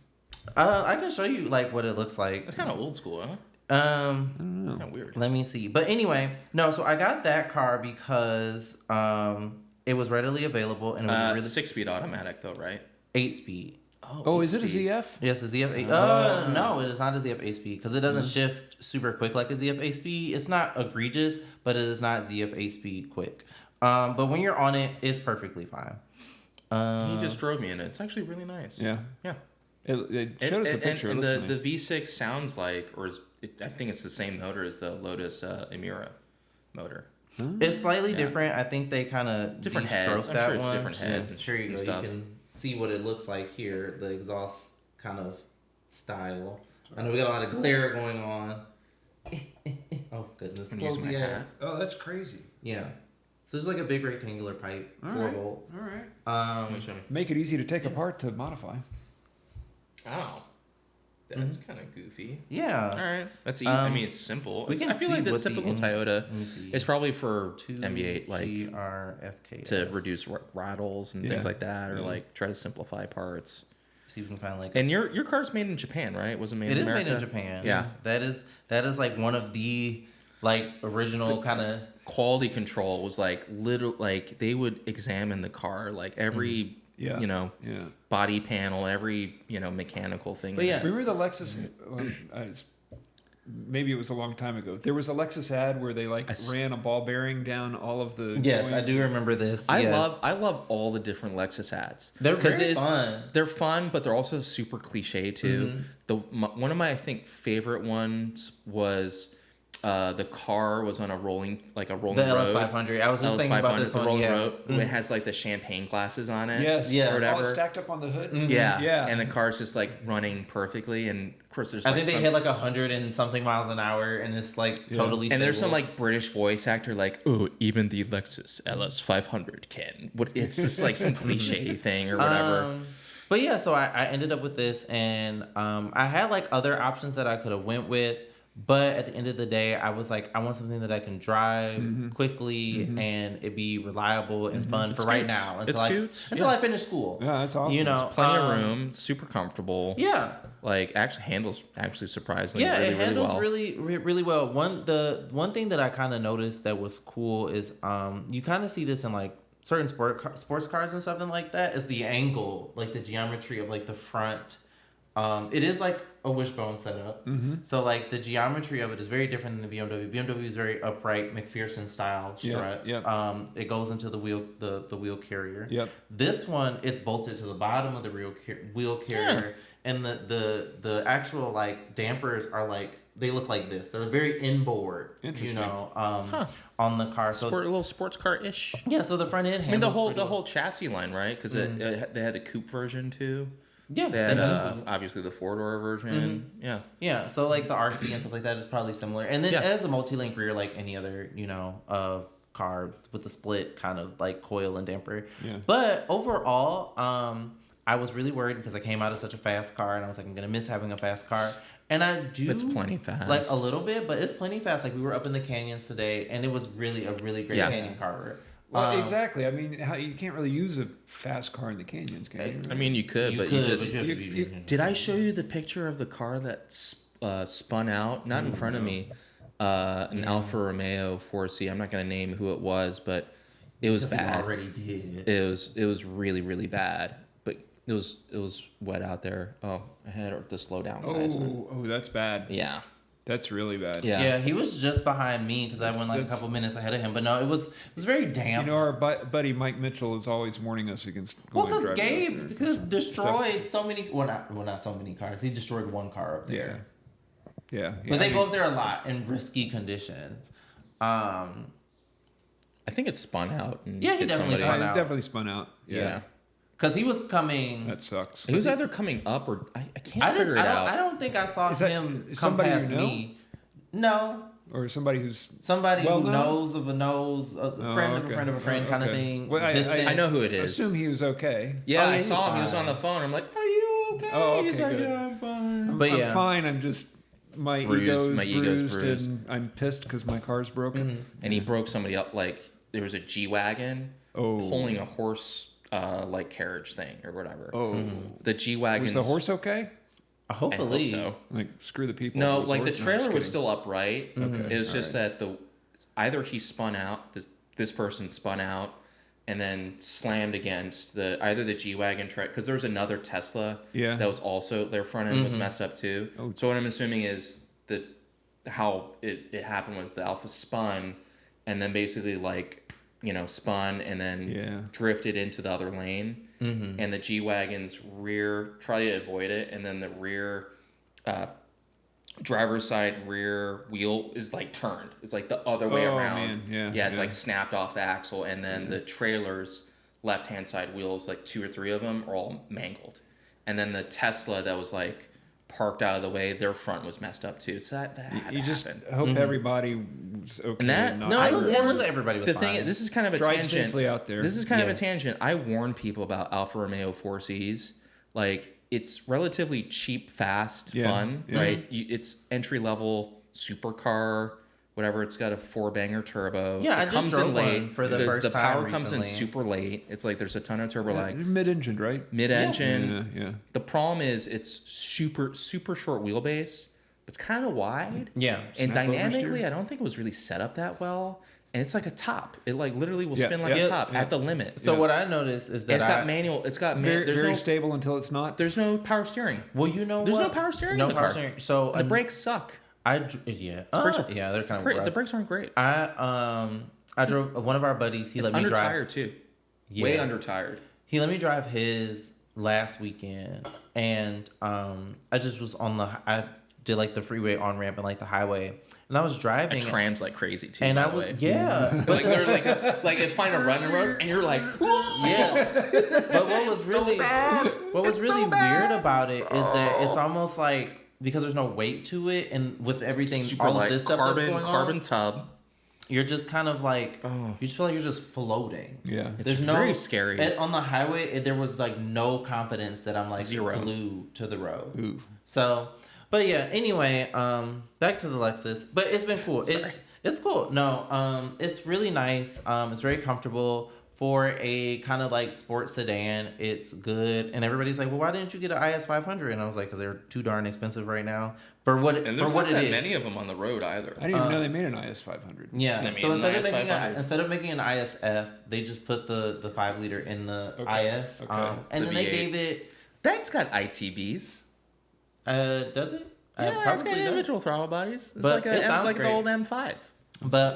I can show you like what it looks like. It's kind of old school, huh? Um, Kind of weird. Let me see. But anyway, no. So I got that car because it was readily available and it was a really 6-speed automatic though, right? 8-speed. Oh, is it a 8-speed. ZF? Yes, a ZF 8. No, it is not a ZF 8-speed because it doesn't shift super quick like a ZF 8-speed. It's not egregious, but it is not ZF 8-speed quick. But when you're on it, it's perfectly fine. He just drove me in it. It's actually really nice. Yeah. Yeah. It showed us a picture. And it looks the nice. V6 sounds like, I think it's the same motor as the Lotus Emira motor. It's slightly different. I think they kind of Different heads. de-stroked I'm that sure it's one. different heads and Here you and go. stuff. You can see what it looks like here. The exhaust kind of style. I know we got a lot of glare going on. Oh goodness! I'm gonna use Close my the hat. ads. Oh, that's crazy. Yeah. So it's like a big rectangular pipe, All 4 right. volts. All right. Let me show you. Make it easy to take apart to modify. Oh. That's kind of goofy. Yeah. All right. That's easy. I mean, it's simple. we can I feel see like this what the typical in- Toyota Let me see. is probably for MB8, like GRFKS. to reduce rattles and Yeah. things like that, or Yeah. like try to simplify parts. See if we can find like. And your car's made in Japan, right? It wasn't made It in is America? made in Japan. Yeah. That is like one of the like original kind of. Quality control was like little, like they would examine the car, like every Yeah. Yeah. Body panel, every mechanical thing. But yeah. Remember the Lexus? maybe it was a long time ago. There was a Lexus ad where they ran a ball bearing down all of the Yes, I joints. do remember this. I yes. love all the different Lexus ads. They're 'Cause very fun. They're fun, but they're also super cliche too. One of my I think favorite ones was the car was on a rolling The road. LS500. I was just thinking about this the one. rolling Yeah. road. It has like the champagne glasses on it. Yes, Yeah. or whatever. all stacked up on the hood. Yeah, Yeah. and the car's just like running perfectly, and of course there's I like think they some, hit like 100 and something miles an hour, and it's like totally. and there's some stable. like British voice actor like, oh, even the Lexus LS500 can. What? It's just like some cliche thing or whatever. But yeah, so I ended up with this, and I had like other options that I could have went with, but at the end of the day, I was like, I want something that I can drive quickly and it be reliable and fun for right now until I finish school. Yeah, that's awesome. You know, Plenty of room, super comfortable. Yeah. Like actually handles surprisingly Yeah, really, it handles really well. really well. One thing that I kind of noticed that was cool is you kind of see this in like certain sports cars and something like that, is the angle, like the geometry of like the front. It is like a wishbone setup. So like the geometry of it is very different than the BMW. BMW is very upright, McPherson style strut. It goes into the wheel carrier. Yep. This one, it's bolted to the bottom of the wheel carrier, and the actual like dampers are like, they look like this. They're very inboard. Interesting. You know, on the car. So A little sports car ish. yeah, so the front end. I mean the handles pretty whole chassis line, right? Because they had a coupe version too. Yeah, They had obviously the 4-door version. Yeah. yeah. So like the RC and stuff like that is probably similar, and then Yeah. it has a multi-link rear like any other car with the split kind of like coil and damper. Yeah. But overall, I was really worried because I came out of such a fast car, and I was like, I'm gonna miss having a fast car. And I do. It's plenty fast. Like a little bit, but it's plenty fast. Like we were up in the canyons today, and it was really a really great canyon car. Well, exactly. I mean, you can't really use a fast car in the canyons, can you? I mean, you could, but could, you just. but you have to be- Did I show you the picture of the car that spun out? Not in front of me. An Alfa Romeo 4C. I'm not going to name who it was, but it was Because he bad. already did. It was really, really bad. But it was wet out there. Oh, I had to slow down, guys. Oh, that's bad. Yeah. That's really bad. Yeah. He was just behind me because I went like a couple minutes ahead of him. But no, it was very damp. You know, our buddy Mike Mitchell is always warning us against Well, going because driving Gabe out there. destroyed so many. Well, not so many cars. He destroyed one car up there. Yeah. But they go up there a lot in risky conditions. I think it spun out. And Yeah, he hit definitely somebody. spun out. definitely spun out. Yeah. Because he was coming. That sucks. He was either coming up or I can't figure it out. I don't think I saw Is that him come somebody you past know? me. No. Or somebody who's Somebody well who known? knows of a knows, a friend of a okay. friend of a friend kind of Okay. thing. Well, distant. I know who it is. assume he was okay. Yeah, Oh, I yeah, saw him. he's He was on fine. the phone. I'm like, "Are you okay?" Oh, He's okay, like, good. "Yeah, I'm fine." But I'm yeah. fine. I'm just my Bruised. ego's My ego's bruised, and I'm pissed because my car's broken. And he broke somebody up. Like there was a G-Wagon pulling a horse like carriage thing or whatever. Oh, The G-Wagon. was the horse okay? I Hopefully. hope so. Like screw the people. No, It was like the horse- no, trailer just was kidding. still upright. Okay, It was just alright. that either he spun out. This person spun out. And then slammed against either the G-Wagon truck, because there was another Tesla Yeah. that was also, their front end was messed up too. Oh. So what I'm assuming is that how it happened was the Alpha spun and then basically spun and then drifted into the other lane. And the G-Wagon's rear, tried to avoid it, and then the rear driver's side rear wheel is like turned. It's like the other way around. Man. Yeah. It's like snapped off the axle, and then the trailer's left-hand side wheels, like 2 or 3 of them, are all mangled. And then the Tesla that was like parked out of the way, their front was messed up too. So that had You to just happen. hope everybody was okay. And that- not no, I I look, hurt. it looked like everybody was The fine. thing, this is kind of a Drive tangent. safely out there. This is kind of a Yes. tangent. I warn people about Alfa Romeo 4Cs. Like, it's relatively cheap, fast, Yeah. fun, Yeah. right? It's entry level supercar, whatever. It's got a 4-banger turbo. Yeah, it I just comes drove in late one for the first The power time comes in recently. super late. It's like there's a ton of turbo lag. Mid-engined, right? Mid-engine. Yeah. The problem is it's super short wheelbase. It's kind of wide. Yeah. And Snap dynamically, oversteer? I don't think it was really set up that well. And it's like a top. It like literally will spin like yeah. a top at the limit. So what I noticed is that It's got manual. It's got Very, there's very no stable until it's not. there's no power steering. Well, you know There's what? no power steering No in the power car. steering. So The brakes suck. Yeah. brakes are Yeah, they're kind of Great. rough. The brakes aren't great. I drove one of our buddies. He It's let me under drive. tired too. Yeah. Way under tired. He let me drive his last weekend, and I just was I did like the freeway on ramp and like the highway, and I was driving. It trams like crazy too. and by I the was way. yeah, like they're like you find a running road and you're like, yeah. But what was really weird about it is that it's almost like because there's no weight to it, and with everything, super all like of this stuff that's going carbon on, tub. you're just kind of like you just feel like you're just floating. Yeah. It's very scary. On the highway, there was like no confidence that I'm like Zero. glued to the road. Ooh. So, but yeah. Anyway, back to the Lexus. But it's been cool. Sorry. It's cool. No, it's really nice. It's very comfortable for a kind of like sports sedan. It's good. And everybody's like, well, why didn't you get an IS 500? And I was like, because they're too darn expensive right now for what And for there's what not it that is. many of them on the road either. I didn't even know they made an IS 500. Yeah. I mean, So instead an of IS making 500. an ISF, they just put the 5 liter in the IS. Okay. And The then they V8. gave it. That's got ITBs. Does it? Yeah, it's Probably got does. individual throttle bodies. It's But it sounds like great. the old M5. But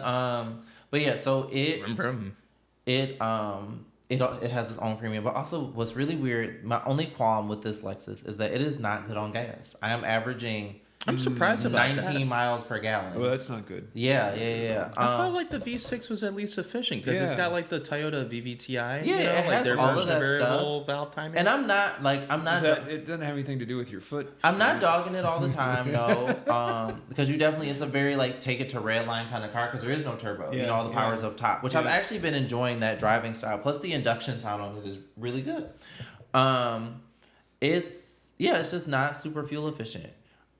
yeah. So Vroom, vroom. it has its own premium. But also, what's really weird, my only qualm with this Lexus is that it is not good on gas. I am averaging I'm surprised about 19 that. miles per gallon. Oh, that's not good. Yeah. I felt like the V6 was at least efficient because it's Yeah. got like the Toyota VVTi. Yeah, it has their all of version that variable valve timing. and I'm not It doesn't have anything to do with your foot. I'm not dogging it all the time, no. Because you definitely, it's a very like take it to red line kind of car because there is no turbo. Yeah, All the power's up top, which I've Yeah. actually been enjoying that driving style. Plus the induction sound on it is really good. It's just not super fuel efficient.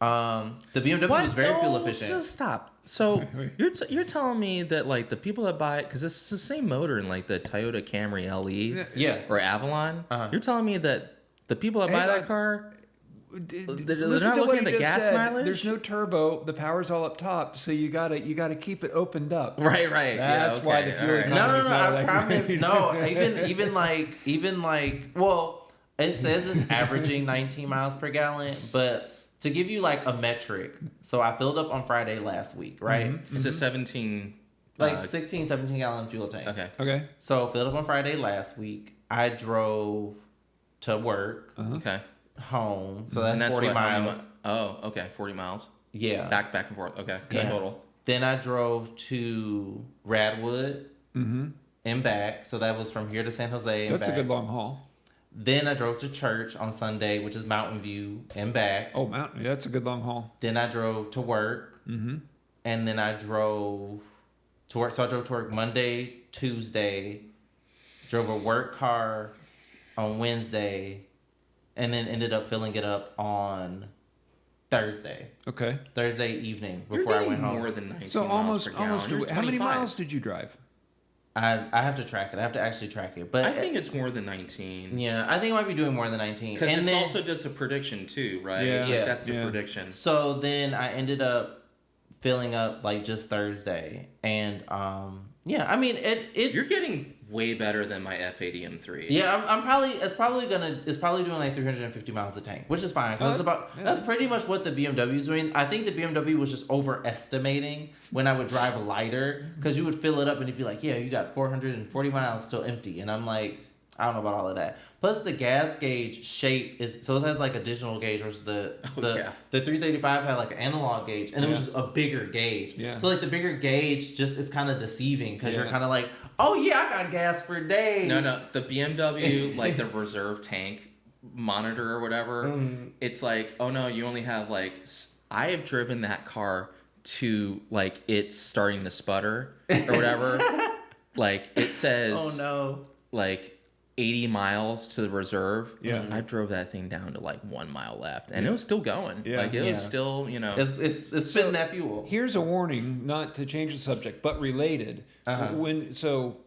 The BMW is very fuel efficient. Just stop. So you're telling me that like the people that buy it because it's the same motor in like the Toyota Camry LE Yeah. or Avalon. Uh-huh. You're telling me that the people that buy that car they're Listen not to what looking he at the just gas said. mileage? There's no turbo. The power's all up top, so you gotta keep it opened up. Right. That's yeah, why okay, the fuel all right. economy- No. not I like- promise. No, even like. Well, it says it's averaging 19 miles per gallon, but to give you like a metric, so I filled up on Friday last week, right? It's a 17. Like 16, 17 gallon fuel tank. Okay. So filled up on Friday last week. I drove to work, Okay. home, so that's, And 40 what, how many miles. Oh, okay. 40 miles. Yeah. Back and forth. Okay. Yeah. Total. Then I drove to Radwood and back. So that was from here to San Jose and That's back. a good long haul. Then I drove to church on Sunday, which is Mountain View, and back. Oh, mountain. Yeah, that's a good long haul. Then I drove to work. And then I drove to work. So I drove to work Monday, Tuesday, drove a work car on Wednesday, and then ended up filling it up on Thursday evening You're before I getting went home. more than 19 So miles per gallon. almost. You're How many 25. miles did you drive? I have to track it. I have to actually track it. But I think it's more than 19. yeah, I think I might be doing more than 19. Because it's then, also just a prediction too, right? Yeah. Like, Yeah. that's the Yeah. prediction. So then I ended up filling up like just Thursday, and I mean it's You're getting way better than my F80 M3. yeah. I'm probably it's probably doing like 350 miles a tank, which is fine because that's pretty much what the BMW is doing. I think the BMW was just overestimating when I would drive lighter because you would fill it up and it'd be like, yeah, you got 440 miles still empty, and I'm like, I don't know about all of that. Plus the gas gauge shape is so it has like a digital gauge versus the 335 had like an analog gauge, and it was just a bigger gauge. Yeah. So like the bigger gauge just is kind of deceiving because Yeah. you're kind of like, oh yeah, I got gas for days. No. The BMW, like the reserve tank monitor or whatever, it's like, oh no, you only have like. I have driven that car to like it's starting to sputter or whatever. Like it says. Oh no. Like 80 miles to the reserve. Yeah. I drove that thing down to like 1 mile left, and it was still going. Yeah. Like it Yeah. was still, It's spitting that fuel. Here's a warning, not to change the subject, but related. So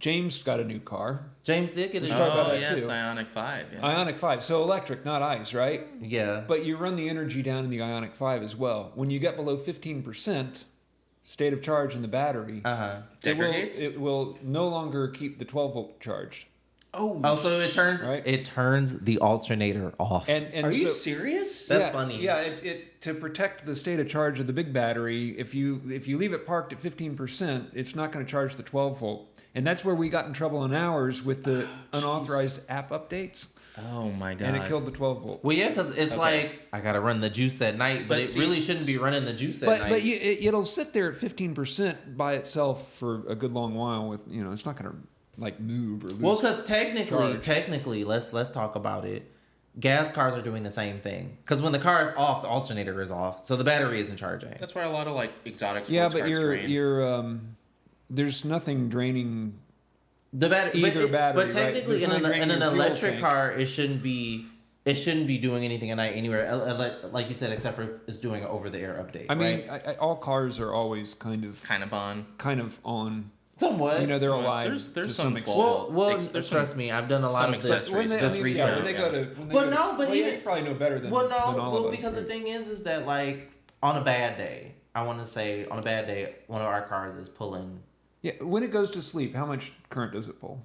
James got a new car, James did get a talk about Oh that yes, too. Ionic 5. Yeah. Ionic 5. So electric, not ICE, right? Yeah. But you run the energy down in the Ionic 5 as well. When you get below 15% state of charge in the battery, Uh-huh. it Degradates? will no longer keep the 12 volt charged. Oh, so it turns the alternator off. And Are you so- serious? That's funny. Yeah, it to protect the state of charge of the big battery, if you leave it parked at 15%, it's not going to charge the 12 volt. And that's where we got in trouble in ours with the unauthorized app updates. Oh my god! And it killed the 12 volt. Well, yeah, because it's like I gotta run the juice at night, but it really shouldn't be running the juice at night. But it'll sit there at 15% by itself for a good long while. With it's not going to like move or lose. Well, because charge. technically, let's talk about it. Gas cars are doing the same thing. Because when the car is off, the alternator is off, so the battery isn't charging. That's why a lot of like exotic sports Yeah, but cars drain. there's nothing draining. The battery, Either battery, but technically, right? in an Your fuel electric tank. car, it shouldn't be doing anything at night anywhere. Like you said, except for it's doing an over-the-air update. I mean, right? all cars are always kind of on. Somewhat. They're Somewhat. alive There's to some some extent. 12 Well, there's trust me, I've done a lot some of this accessories. research. when they go to, Even you probably know better than well, than all well, of us, because right? the thing is that like on a bad day, one of our cars is pulling. Yeah, when it goes to sleep, how much current does it pull?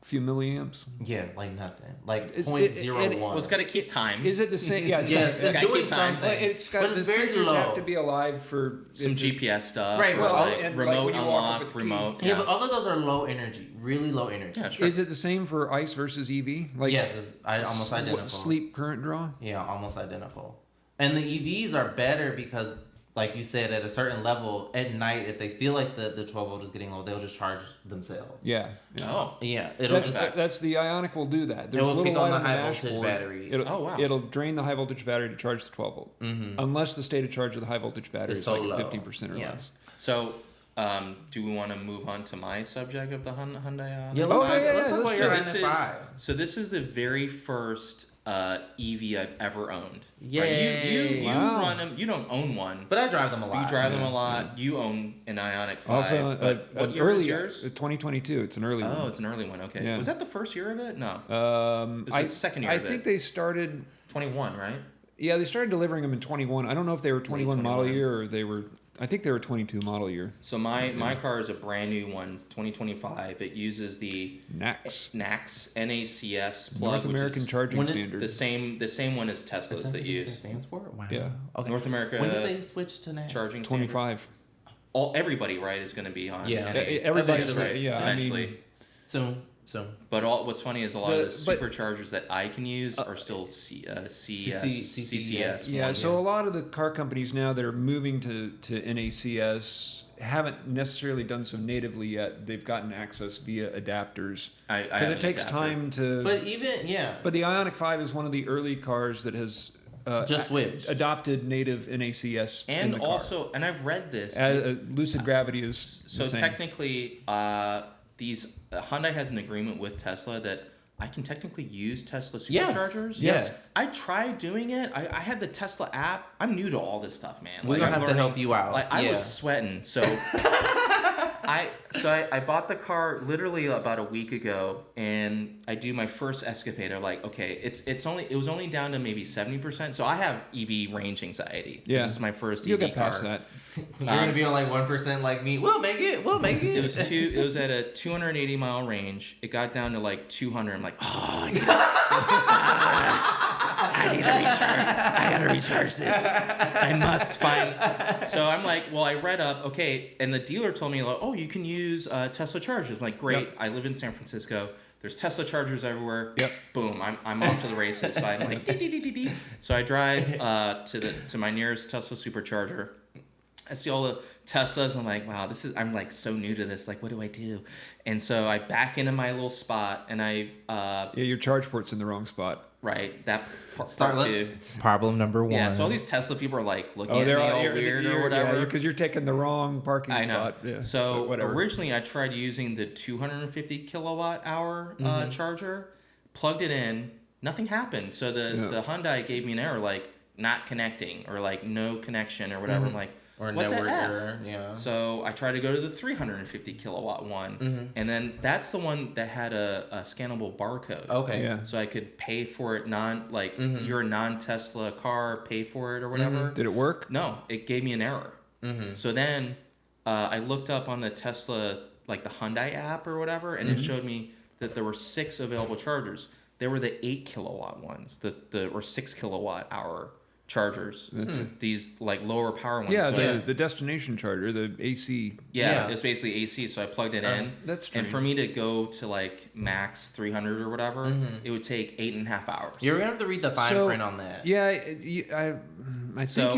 A few milliamps. Yeah, like nothing, like It's- 0.01. Well, it's got to keep time. Is it the same? Yeah, Yes, it's gotta doing keep time. something. It's got but the it's very sensors low. have to be alive for Some it to- GPS stuff, Right, or well, like and, like, remote when you walk up with unlock, the key. remote. Yeah, but all of those are low energy, really low energy. Yeah, sure. Is it the same for ICE versus EV? Like Yes, it's almost identical. Sleep current draw. Yeah, almost identical. And the EVs are better because, like you said, at a certain level at night, if they feel like the 12 volt is getting low, they'll just charge themselves. Yeah. Oh, Yeah, it'll That's the Ioniq will do that. There's will a little kick on light the the high voltage dashboard. battery. Oh, wow. It'll drain the high voltage battery to charge the 12 volt. Unless the state of charge of the high voltage battery It's is so like low. 15% or Yeah. less. so do we want to move on to my subject of the Hyundai Ioniq? Yeah, Oh, let's yeah, talk let's about do your it. Ioniq 5. So this is the very first EV I've ever owned. Yay. Right? You Wow. run them. You don't own one. But I drive them a lot. You drive them a lot. You own an Ioniq 5. Also, but what an year early is yours? 2022. It's an early Oh, one. it's an early one. Okay. Yeah. Was that the first year of it? No. It was I the second year I of it. think they started. 21, right? Yeah, they started delivering them in 21. I don't know if they were 21 model 21. year or they were. I think they were 22 model year. So my car is a brand new one, it's 2025. It uses the NACS, NACS plug, North American which is Charging when it- Standard. the same one as Tesla's that use. stands for? Wow. Yeah. Okay. North America When did they switch to NACS? charging standard. 25. Everybody right is going to be on. Yeah. Everybody's Eventually, right. Yeah, eventually. I mean, Soon. But what's funny is a lot of the but- superchargers that I can use are still CCS. CCS. yeah. one, So a lot of the car companies now that are moving to NACS haven't necessarily done so natively yet. They've gotten access via adapters I because have it an takes adapter. time to. But even, yeah. But the Ioniq 5 is one of the early cars that has Just switched. adopted native NACS in And the car. also, and I've read this. Lucid Gravity is So the same. technically, Hyundai has an agreement with Tesla that I can technically use Tesla superchargers. Yes. I tried doing it. I had the Tesla app. I'm new to all this stuff, man. We're gonna I'm have to learning. help you out. Like I Yeah. was sweating. So I bought the car literally about a week ago, and I do my first escapade. I'm like, okay, it was only down to maybe 70%. So I have EV range anxiety. Yeah. This is my first You'll EV get past car. that. You're going to be on like 1% like me. We'll make it. It was at a 280 mile range. It got down to like 200. I'm like, oh, I need to recharge. I gotta recharge this. I must find. So I'm like, well, I read up. Okay, and the dealer told me like, oh, you can use Tesla chargers. I'm like, great. Yep. I live in San Francisco. There's Tesla chargers everywhere. Yep. Boom. I'm off to the races. So I'm like, dee, dee, dee, dee, dee. So I drive to my nearest Tesla supercharger. I see all the Teslas. I'm like, wow, I'm like so new to this. Like, what do I do? And so I back into my little spot, and I Yeah, your charge port's in the wrong spot. right that part Let's- two. Problem number 1. Yeah, so all these Tesla people are like looking at me they're all weird or whatever. because you're taking the wrong parking I know. spot. Yeah, So but whatever. originally I tried using the 250 kilowatt hour charger, plugged it in, nothing happened. So the Hyundai gave me an error like not connecting or like no connection or whatever. I'm like, Or what network the F? error. Yeah. So I tried to go to the 350 kilowatt one, and then that's the one that had a scannable barcode. Okay. Yeah. So I could pay for it you're a non-Tesla car, pay for it or whatever. Did it work? No, it gave me an error. So then I looked up on the Tesla, like the Hyundai app or whatever, and it showed me that there were 6 available chargers. They were the 8 kilowatt ones, or 6 kilowatt hour chargers. These like lower power ones. Yeah, So the destination charger, the AC. yeah, it's basically AC. So I plugged it in. That's strange. And for me to go to like max 300 or whatever, it would take 8.5 hours. You're gonna have to read the fine print on that. Yeah, I think So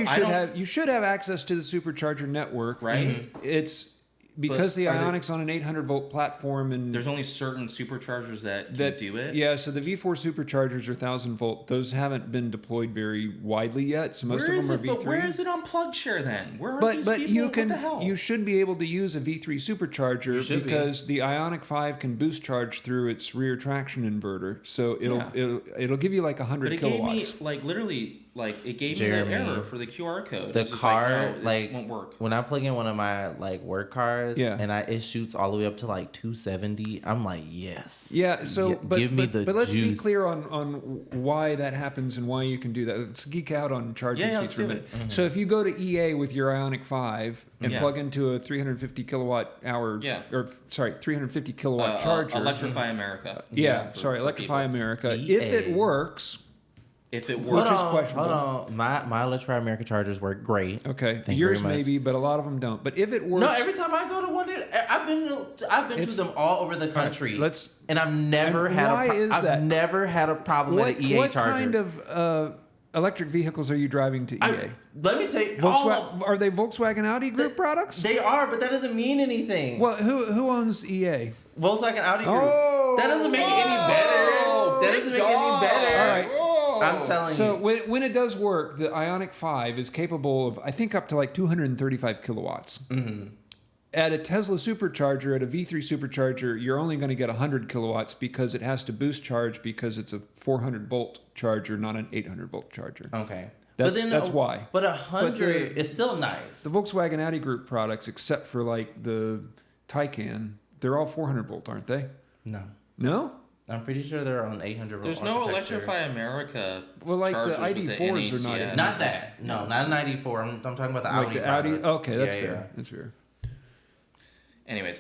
you should have access to the supercharger network, Right? It's because the are they- Ionic's on an 800 volt platform, and There's only certain superchargers that can do it. Yeah, so the V4 superchargers are 1,000 volt. Those haven't been deployed very widely yet. So most Where of is them are it? V3. But where is it on PlugShare then? Where are these But people? you can What the hell? you should be able to use a V3 supercharger should be. because the Ioniq 5 can boost charge through its rear traction inverter. So it'll give you like 100 But it kilowatts. gave me like literally like it gave Jeremy, me the error for the QR code. The It was just car, no, this like won't work. when I plug in one of my like work cars, Yeah. and it shoots all the way up to like 270. I'm like, yes. Yeah, so give me the but let's be juice. clear on why that happens and why you can do that. Let's geek out on charging Yeah, speeds let's for a do minute. it. So if you go to EA with your Ioniq 5 and Yeah. plug into a 350 kilowatt hour, Yeah. or sorry, 350 kilowatt charger. Electrify America. Sorry, for Electrify people. America. EA. If it works, If it Which works, is questionable. Hold on. My Electrify America chargers work great. okay, Thank you yours very much. maybe, but a lot of them don't. But if it works, No, every time I go to one, I've been to them all over the country. And I've never And had why is that? I've never had a problem at an EA what charger. kind of electric vehicles are you driving to EA? Let me tell you, all of, Are they Volkswagen Audi group products? they are, but that doesn't mean anything. Well, who owns EA? Volkswagen Audi Group. Oh! That doesn't make it any better. That doesn't make it any better. All right. I'm telling So you. when it does work, the Ioniq 5 is capable of, I think, up to like 235 kilowatts. Mm-hmm. At a Tesla supercharger, at a V3 supercharger, you're only going to get 100 kilowatts because it has to boost charge because it's a 400 volt charger, not an 800 volt charger. Okay. That's why. But 100 is still nice. The Volkswagen Audi Group products, except for like the Taycan, they're all 400 volt, aren't they? No. No? I'm pretty sure they're on 800 volt there's no architecture. Electrify America. Well, like the chargers with ID4s are not NACS. in. Not that. No, not 94. I'm talking about the Like Audi the Audi. products. Okay, that's Yeah, fair. yeah. That's fair. Anyways,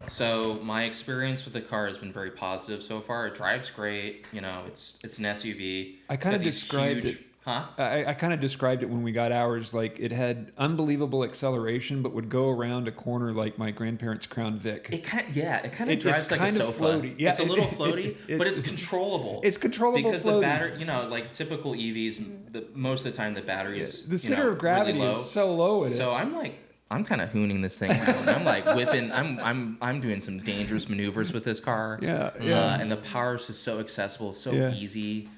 so my experience with the car has been very positive so far. It drives great. You know, it's an SUV. I kind of Got these described huge- it. Huh? I kind of described it when we got ours. Like it had unbelievable acceleration, but would go around a corner like my grandparents' Crown Vic. It kind of It's drives like a kind of sofa. floaty. Yeah, it's a little floaty, but it's controllable. It's controllable because floaty. the battery, you know, like typical EVs, most of the time the batteries, The center of gravity really low. is so low. So I'm kind of hooning this thing around. I'm like whipping. I'm doing some dangerous maneuvers with this car. Yeah. And the power is just so accessible, so easy.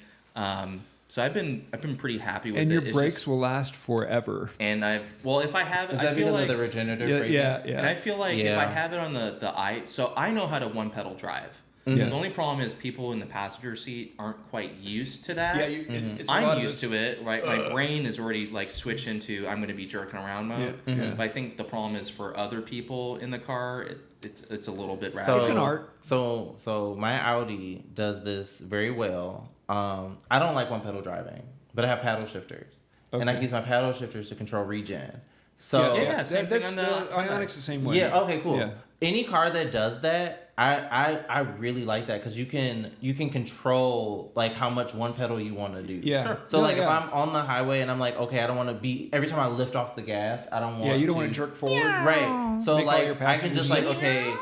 So I've been pretty happy with it. And your It's brakes just- will last forever. And if I have it, Is I that feel because like of the regenerative Yeah, braking? yeah. and I feel like if Yeah. I have it on so I know how to one pedal drive. Yeah. The only problem is people in the passenger seat aren't quite used to that. it's I'm used to it, right? My brain is already like switched into I'm going to be jerking around mode. Yeah. But I think the problem is for other people in the car, it's a little bit So, radical. It's an art. So my Audi does this very well. I don't like one pedal driving, but I have paddle shifters, and I Okay. use my paddle shifters to control regen. So Yeah, same thing on the Ionic's the same way. yeah, okay, cool. Yeah. Any car that does that, I really like that because you can control like how much one pedal you want to do. Yeah. Sure. So No, like yeah. if I'm on the highway and I'm like, okay, I don't want to be every time I lift off the gas, I don't want. Yeah, you don't want to jerk forward. Right. So Make all like your I can just like passengers- okay,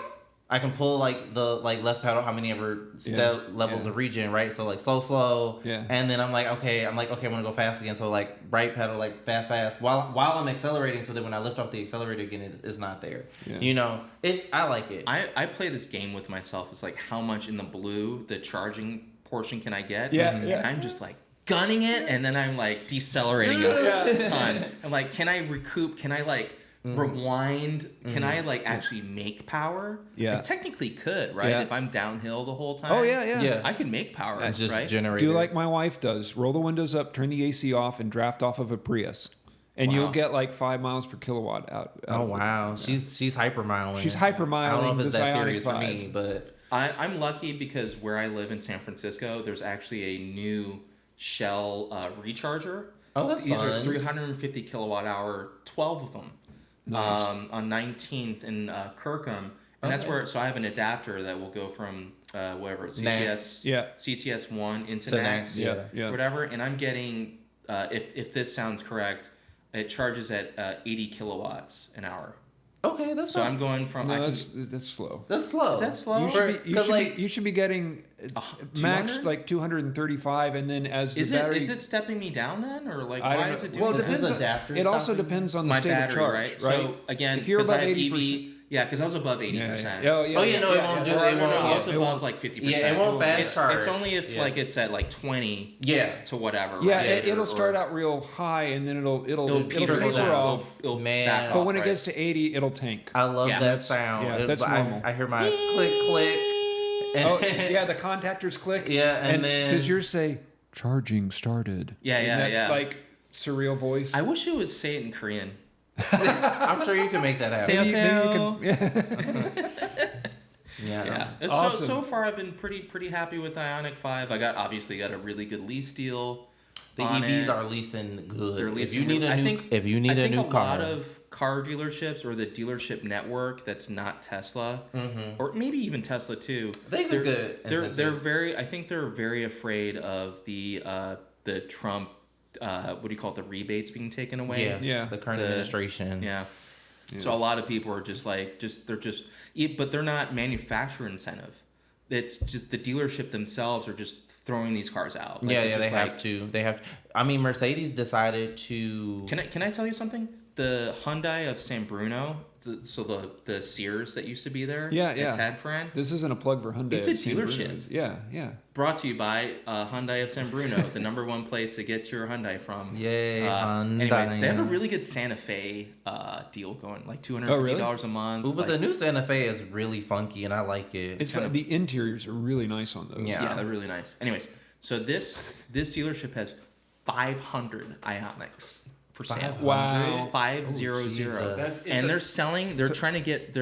I can pull like the left pedal how many ever levels of regen, right? So like slow, Yeah. and then I'm like okay, I want to go fast again. So like right pedal like fast while I'm accelerating, so that when I lift off the accelerator again, it's not there. Yeah. You know, I like it. I play this game with myself. It's like how much in the blue the charging portion can I get? Yeah, And yeah. I'm just like gunning it, and then I'm like decelerating a ton. I'm like, can I recoup? Can I like rewind? Can I like actually make power? Yeah. I technically could, right? Yeah. If I'm downhill the whole time. Oh yeah, yeah. Yeah. I could make power, It's just right? generator. Do like my wife does. Roll the windows up, turn the AC off, and draft off of a Prius. And Wow. you'll get like 5 miles per kilowatt out. Oh of it. wow, she's hypermiling. She's hypermiling I don't know if it's this that Ioniq serious for 5. me, but I'm lucky because where I live in San Francisco, there's actually a new Shell recharger. Oh, that's These are fun. 350 kilowatt hour, 12 of them. Nice. On 19th in Kirkham, And that's where, so I have an adapter that will go from whatever, CCS, CCS1 into NAX, whatever. And I'm getting, if this sounds correct, it charges at 80 kilowatts an hour. Okay, that's so I'm going from. No, that's slow. That's slow. Is that slow? You should be getting max like 235, and then as the battery. Is it stepping me down then, or like why is it doing? Well, it depends. It also depends on the state of charge, right? So again, if you're about 80%. Yeah, because I was above 80%. It won't do it. I was above like 50%. Yeah, it won't fast charge. It's only if like it's at like 20. To whatever. Yeah, right? It'll start out real high and then it'll taper off. It'll back off, but when it gets to 80, it'll tank. I love that sound. Yeah, that's normal. I hear my click. The contactors click. Yeah, and then does yours say charging started? Yeah. Like surreal voice. I wish it would say it in Korean. I'm sure you can make that happen. Yeah. Awesome. So far, I've been pretty happy with the Ioniq 5. Obviously got a really good lease deal. The EVs are leasing good. They're leasing. If you need a new car, a lot of car dealerships or the dealership network that's not Tesla, or maybe even Tesla too. They're good. They're very. I think they're very afraid of the Trump. What do you call it? The rebates being taken away. Yes, the current administration. Yeah. So a lot of people are but they're not manufacturer incentive. It's just the dealership themselves are just throwing these cars out. They have to. I mean, Mercedes decided to. Can I tell you something? The Hyundai of San Bruno, so the Sears that used to be there. Yeah. Tad Friend. This isn't a plug for Hyundai. It's a dealership. Yeah. Brought to you by Hyundai of San Bruno, the #1 place to get your Hyundai from. Yay, Hyundai. Anyways, they have a really good Santa Fe deal going, like $250 a month. Ooh, but the new Santa Fe is really funky, and I like it. It's the interiors are really nice on those. Yeah, they're really nice. Anyways, so this dealership has 500 Ioniqs. Wow. 500. And they're selling. They're trying to get.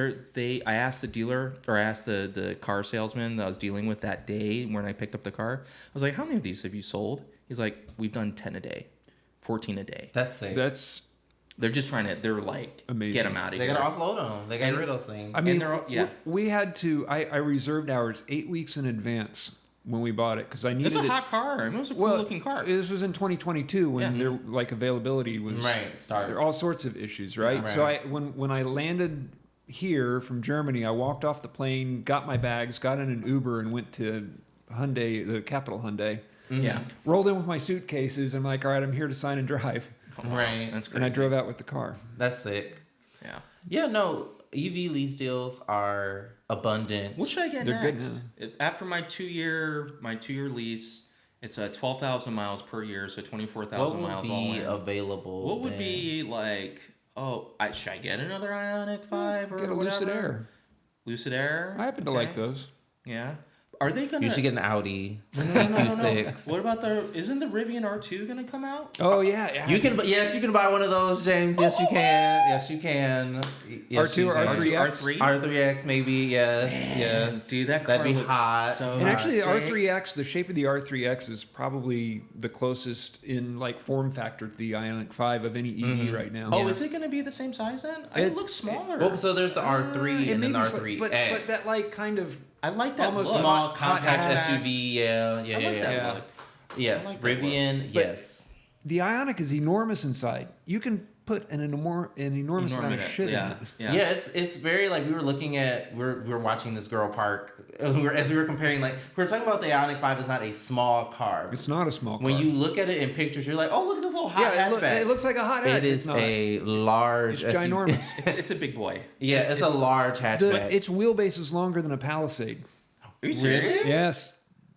I asked the dealer, or I asked the car salesman that I was dealing with that day when I picked up the car. I was like, "How many of these have you sold?" He's like, "We've done 10 a day, 14 a day." That's sick. They're just trying to. They're like, amazing. Get them out of here. They gotta offload them. They got rid of those things. I mean, we had to. I reserved ours 8 weeks in advance when we bought it because I needed. It's a hot car. I mean, it was a cool looking car. This was in 2022 when their availability was started. There are all sorts of issues, right? So when I landed here from Germany, I walked off the plane, got my bags, got in an Uber, and went to Hyundai, the Capital Hyundai. Mm-hmm. Yeah. Rolled in with my suitcases. I'm like, all right, I'm here to sign and drive. Right. That's crazy. And I drove out with the car. That's sick. Yeah. Yeah. No. EV lease deals are abundant. What should I get They're next? good After my 2-year lease, it's 12,000 miles per year, so 24,000 miles all in. What would be available? What would be like? Should I get another Ioniq 5 or get a whatever? Lucid Air. Lucid Air. I happen to like those. Yeah. Are they gonna? You should get an Audi No. Q6. What about isn't the Rivian R2 gonna come out? Oh yeah. You can. Yes, you can buy one of those, James. Yes, you can. Yes, you can. Yes, R2 or R3X? R3X maybe. Yes. Man, yes. Dude, that car that'd be looks hot. so And actually, the sick. R3X, the shape of the R3X is probably the closest in like form factor to the Ioniq 5 of any EV right now. Oh, is it gonna be the same size then? It looks smaller. Well, so there's the R3 and then the R3X. But that like kind of I like that almost look. small hot compact hatchback. SUV. Yeah. I like that look. Yes, I like that Rivian. But Yes. the Ioniq is enormous inside. You can put an enormous amount of shit in it. Yeah, it's very like we were watching this girl park as we were comparing, like we were talking about the Ioniq 5 is not a small car. It's not a small car. When you look at it in pictures, you're like, oh, look at this little hot hatchback. It looks like a hot hatch. It is a large. It's ginormous. It's a big boy. Yeah, it's a large hatchback. Its wheelbase is longer than a Palisade. Are you serious? Yes.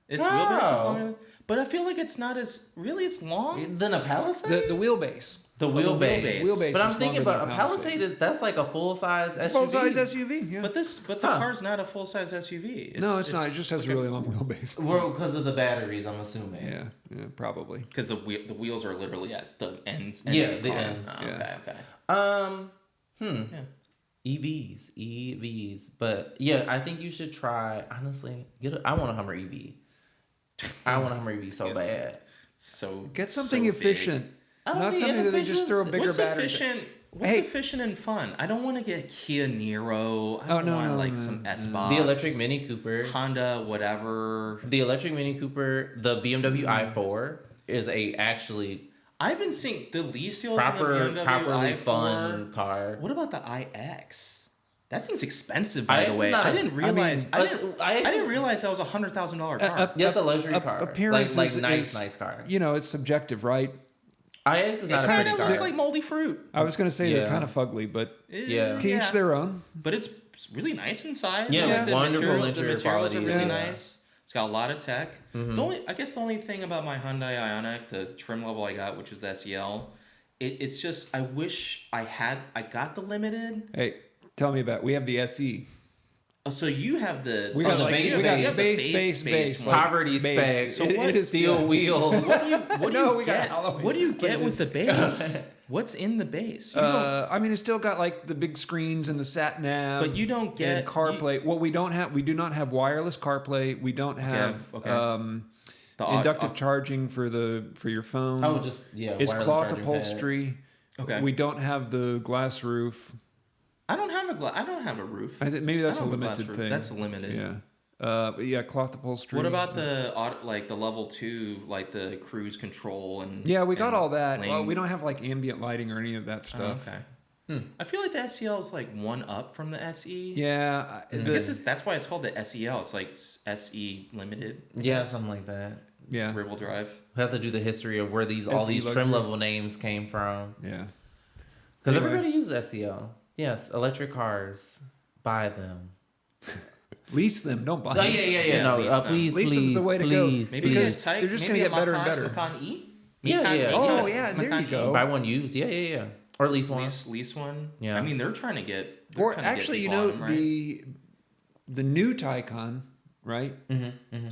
It's wheelbase is longer. But I feel like it's not as really. It's long. Than a Palisade. The wheelbase. The wheelbase. Wheelbase. But I'm is thinking longer about than a Palisade that's like a full size SUV. Full size SUV. Yeah. But the car's not a full size SUV. It's not. It just has a really long wheelbase. Well, because of the batteries, I'm assuming. Yeah, probably. Because the wheels are literally at the ends. Yeah, the ends. Oh, Yeah. Okay. Yeah. EVs. But yeah, I think you should try, honestly, I want a Hummer EV. I want a Hummer EV so bad. So Get something so efficient. I don't Not need something that they just throw a bigger What's battery. efficient? What's efficient and fun? I don't want to get a Kia Niro. I don't want some S-Box. The electric Mini Cooper. Honda, whatever. The electric Mini Cooper, the BMW i4 is actually I've been seeing the lease deals properly in the BMW i4. fun car. What about the iX? That thing's expensive, by the way. I didn't realize. I didn't I realize that was a $100,000 car. Yes, a luxury car. Appearance like is nice car. It's subjective, right? iX is not a It pretty kind of car. looks like moldy fruit. I was going to say they're Yeah. kind of fugly, but Yeah. to each their own. But it's really nice inside. Yeah, Like, wonderful the interior materials quality. are really Yeah. nice. It's got a lot of tech. I guess the only thing about my Hyundai Ioniq, the trim level I got, which is the SEL, it's just I wish I got the limited. Hey, tell me about it. We have the SE. Oh, so you have the We got the like base, we got base, base, one. Poverty spec. So what is steel wheel. What do No, you we got get? Halloween. What do you But get it with is- the base? What's in the base? You don't, I mean, it's still got like the big screens and the sat nav. but you don't get and CarPlay. What we do not have wireless CarPlay. We don't have okay. The inductive charging for your phone. Oh, just it's wireless cloth charging upholstery. Okay. We don't have the glass roof. I don't have a roof. I think maybe that's I a don't have limited glass roof. thing. That's limited. Yeah. But yeah, cloth upholstery. What about the level 2, like the cruise control and? Yeah, we got and all that. lane- Well, we don't have like ambient lighting or any of that Oh, stuff. okay. I feel like the SEL is like one up from the SE. Yeah, I guess that's why it's called the SEL. It's like SE Limited. Yeah, something like that. yeah, Rear-wheel drive. We have to do the history of where all SE these luxury. trim level names came from. yeah. Because Anyway. everybody uses SEL. Yes, electric cars. Buy them. Lease them, don't buy Oh, them. yeah. No, lease them. please, Lease them's please, the way to go. please, Maybe Because please. they're just gonna get better and better. Macan E? Yeah. Oh, yeah, there you Macan E. go. Buy one used. Yeah. Or at least one. Lease one. Yeah. I mean, they're trying to get. Or actually, the new Taycan, right?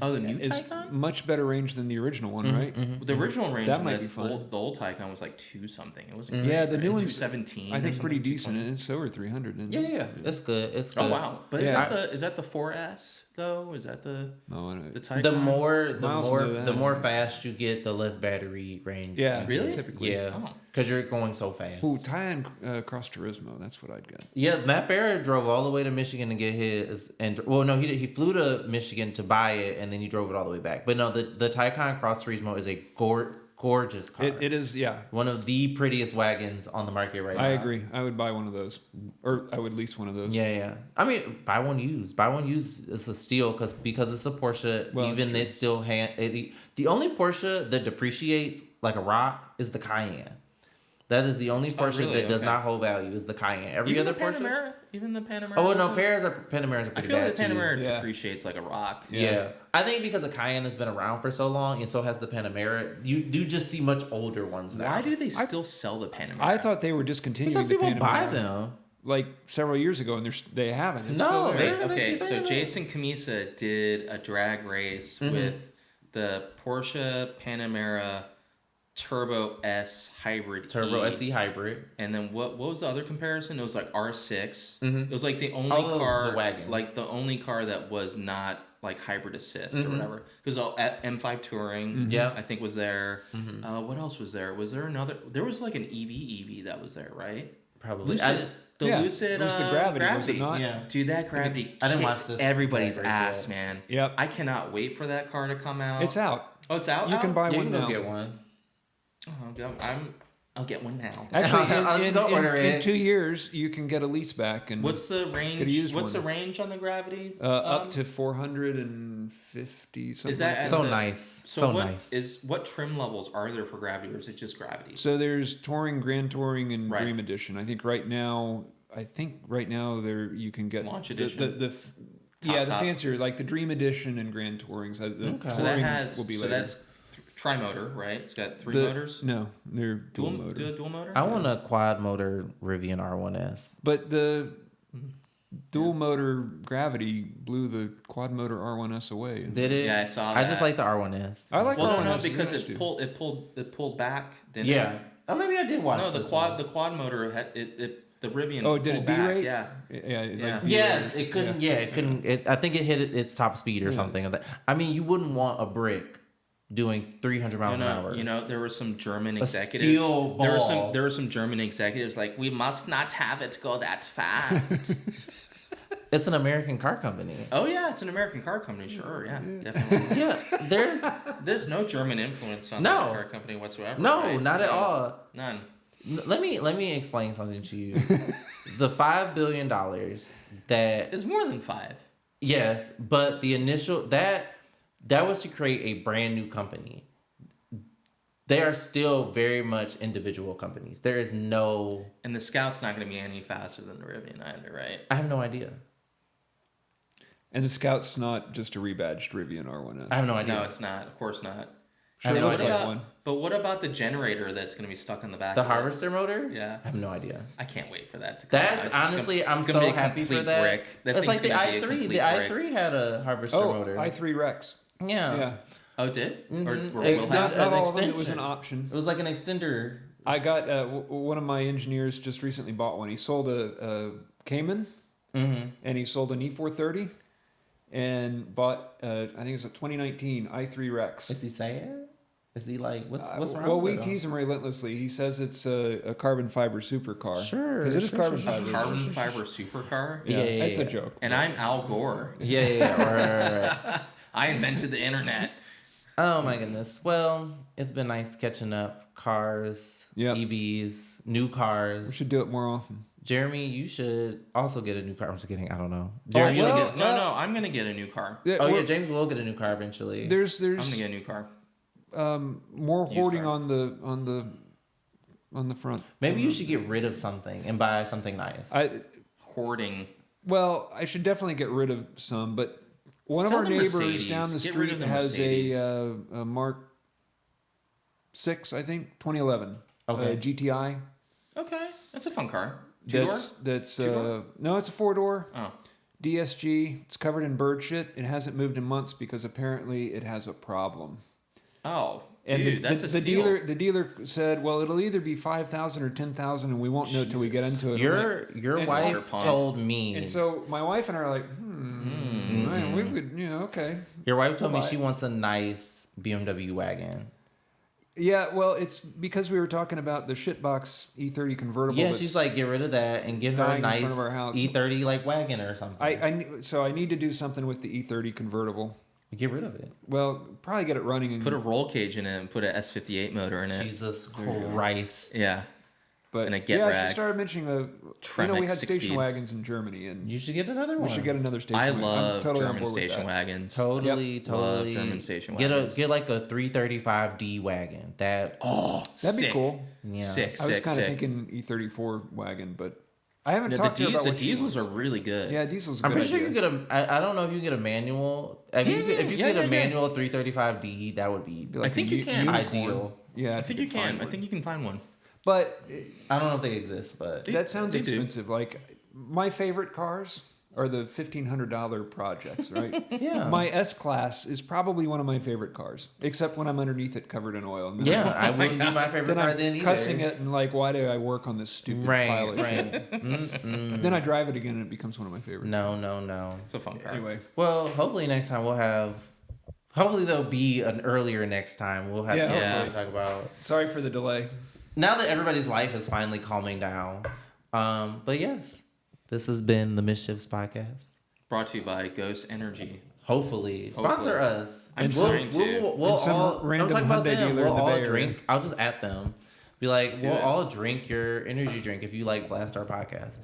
Oh, the new Is Taycan. much better range than the original one, right? The original range. That of might the be fun. The old Taycan was like 2 something. It was Yeah, the new one's 217. I think pretty decent, and it's over 300. Isn't it? Yeah. It's good. It's good. Oh wow! But Yeah. is that the 4S though? Is that the No, I don't. the Taycan? The Miles into that. more fast you get, the less battery range. Yeah, you Really? get. Typically. Yeah. Oh. Because you're going so fast. Ooh, Taycan Cross Turismo. That's what I'd get. Yeah, Matt Farah drove all the way to Michigan to get his, he flew to Michigan to buy it, and then he drove it all the way back. But no, the Taycan Cross Turismo is a gorgeous car. It is, yeah. One of the prettiest wagons on the market right now. I agree. I would buy one of those, or I would lease one of those. Yeah. I mean, buy one used. Buy one used is a steal because it's a Porsche. Well, even it's it still the only Porsche that depreciates like a rock is the Cayenne. That is the only Porsche really? that does Okay. not hold value is the Cayenne. Every Even other the Porsche. Panamera? Even the Panamera. Oh no, doesn't- Panamera's are I pretty feel bad like the too. Panamera Yeah. depreciates like a rock. Yeah. I think because the Cayenne has been around for so long, and so has the Panamera. You do just see much older ones now. Why do they still sell the Panamera? I thought they were discontinuing Because the people buy Panamera, them. like several years ago, and they haven't. It's No, still there. they- Okay, they- so they- Jason Camisa did a drag race with the Porsche Panamera Turbo S Hybrid Turbo E. SE hybrid. And then what was the other comparison? It was like R6. Mhm. It was like the only All of car, the wagons. like the only car that was not like hybrid assist or whatever. Because M5 Touring, Yeah. I think was there. What else was there? Was there another? There was like an EV that was there, right? Probably. Lucid. The Yeah, Lucid. it was the Gravity, was it not? Yeah. Dude, that Gravity. I didn't watch kicked this everybody's drag race ass, yet. man. Yep. I cannot wait for that car to come out. It's out. Oh, it's out. You can buy Yeah, you one can go now. get one. Oh, I'll get one now. Actually, I'll just go order in it. 2 years, you can get a lease back and What's the range? Could've used What's one. the range on the Gravity? up to 450 something. Is that like at So the- nice. So, So what nice. what trim levels are there for Gravity, or is it just Gravity? So there's Touring, Grand Touring, and Right. Dream Edition. I think right now there you can get Launch the- edition. The Top. fancier, like the Dream Edition and Grand Touring. So the Okay. So Touring that has will be so later. that's tri-motor, right? It's got three The- motors. No, they're dual motor. Dual motor. I want a quad motor Rivian R1S. But the dual motor Gravity blew the quad motor R1S away. Did it? Yeah, I saw I just that. like the R1S. I like Well, the no, no, R1S because too. it pulled back. Didn't Yeah. It? Oh, maybe I did watch No, this one. the quad motor had the Rivian. Oh, did it pulled back. derate? Yeah. Yeah. Yeah. Like Yes, B-rates. it couldn't. Yeah, it couldn't. I think it hit its top speed or something of that. I mean, you wouldn't want a brick doing 300 miles an hour. You know, there were some German executives. Steel ball. There were some German executives like, we must not have it go that fast. It's an American car company. Oh yeah, it's an American car company. Sure, yeah, definitely. Yeah, There's no German influence on that car company whatsoever. No, right? not at all. None. Let me explain something to you. The $5 billion that It's more than 5. yes, but the initial that was to create a brand new company. They are still very much individual companies. There is no. And the Scout's not going to be any faster than the Rivian either, right? I have no idea. And the Scout's not just a rebadged Rivian R1S. I have no idea. No, it's not. Of course not. Sure, no looks idea. like one. But what about the generator that's going to be stuck on the back? The of harvester motor? Yeah. I have no idea. I can't wait for that to come out. That's It's just honestly, gonna- I'm it's gonna so be a happy for complete that. brick. That That's like thing's the gonna be a i3. complete The brick. i3 had a harvester Oh, motor. i3 Rex. Yeah. Yeah. Oh, it did? Mhm. Or It's will Not, have? not an all of them. It was extension. an option. It was like an extender. I got one of my engineers just recently bought one. He sold a Cayman, and he sold an E430, and bought I think it's a 2019 i3 Rex. Is he saying? Is he like, what's wrong Well, with we it? tease him relentlessly. He says it's a carbon fiber supercar. Sure, because it is sure, carbon sure, fiber. Carbon fiber supercar? Yeah, yeah, It's a yeah. joke. And I'm Al Gore. Yeah. Right. I invented the internet. Oh my goodness. Well, it's been nice catching up. Cars, Yep. EVs, new cars. We should do it more often. Jeremy, you should also get a new car. I'm just kidding. I don't know. Oh, Jeremy, you should well, get. no, I'm going to get a new car. Oh yeah, well, James will get a new car eventually. There's I'm going to get a new car. more Used hoarding car. on the front. Maybe you should get rid of something and buy something nice. Hoarding. Well, I should definitely get rid of some, but one of Sell our the neighbors Mercedes. down the Get rid street of the has Mercedes. a Mark 6, I think, 2011 Okay. GTI. Okay. That's a fun car. Two-door? That's Two-door? no, it's a 4-door. Oh. DSG. It's covered in bird shit. It hasn't moved in months because apparently it has a problem. Oh. And Dude, that's a steal. the dealer said, well, it'll either be 5,000 or 10,000, and we won't know till we get into it. Your and wife water pump. told me. And so my wife and I are like, man, we would, okay. Your wife told me Why? she wants a nice BMW wagon. Yeah, well, it's because we were talking about the shitbox E30 convertible. Yeah, that's- she's like, get rid of that and get her a dying in front nice of our house. E30 like wagon or something. so I need to do something with the E30 convertible. Get rid of it. Well, probably get it running. And, Put a roll cage in it and put a S58 motor in it. Jesus Christ. Yeah. but and a get yeah, rag. she started mentioning we Tremec had 6 station speed. wagons in Germany, and You should get another one. we should get another station. I wagon. I'm love totally on German board with station that. wagons. Totally. Love German station Get wagons. get like a 335D wagon. That'd That'd be sick. cool. Yeah. Sick, I was sick, kind of sick. thinking E34 wagon, but I haven't No, talked to her about the what she diesels are wants. really good. Yeah, diesel's. A I'm good pretty sure idea. you get a. I don't know if you can get a manual. If you get a manual 335D, that would be. Be like I think a you can. unicorn. Ideal. Yeah, I think you can. find I one. think you can find one. But I don't know if they exist, but that sounds they do. expensive. Like my favorite cars are the $1,500 projects, right? Yeah. My S Class is probably one of my favorite cars, except when I'm underneath it covered in oil. And then yeah, I wouldn't be my favorite then car I'm then either. cussing it and like, why do I work on this stupid pile of shit? right. Then I drive it again and it becomes one of my favorites. No. It's a fun car. Anyway, Well, hopefully next time we'll have. Hopefully there'll be an earlier next time. We'll have Yeah, hopefully hopefully. talk about. sorry for the delay. Now that everybody's life is finally calming down. But yes, this has been the Mischiefs Podcast. Brought to you by Ghost Energy. Hopefully. Sponsor Hopefully. us. I'm we'll, trying to. We'll And some all, random I'm talking about Hyundai them. dealer We'll in the all Bay Area. drink. I'll just at them. Be like, Do we'll it. all drink your energy drink if you like Blast Our Podcast.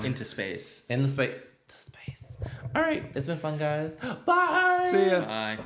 Into space. In the space. All right. It's been fun, guys. Bye. See ya. Bye.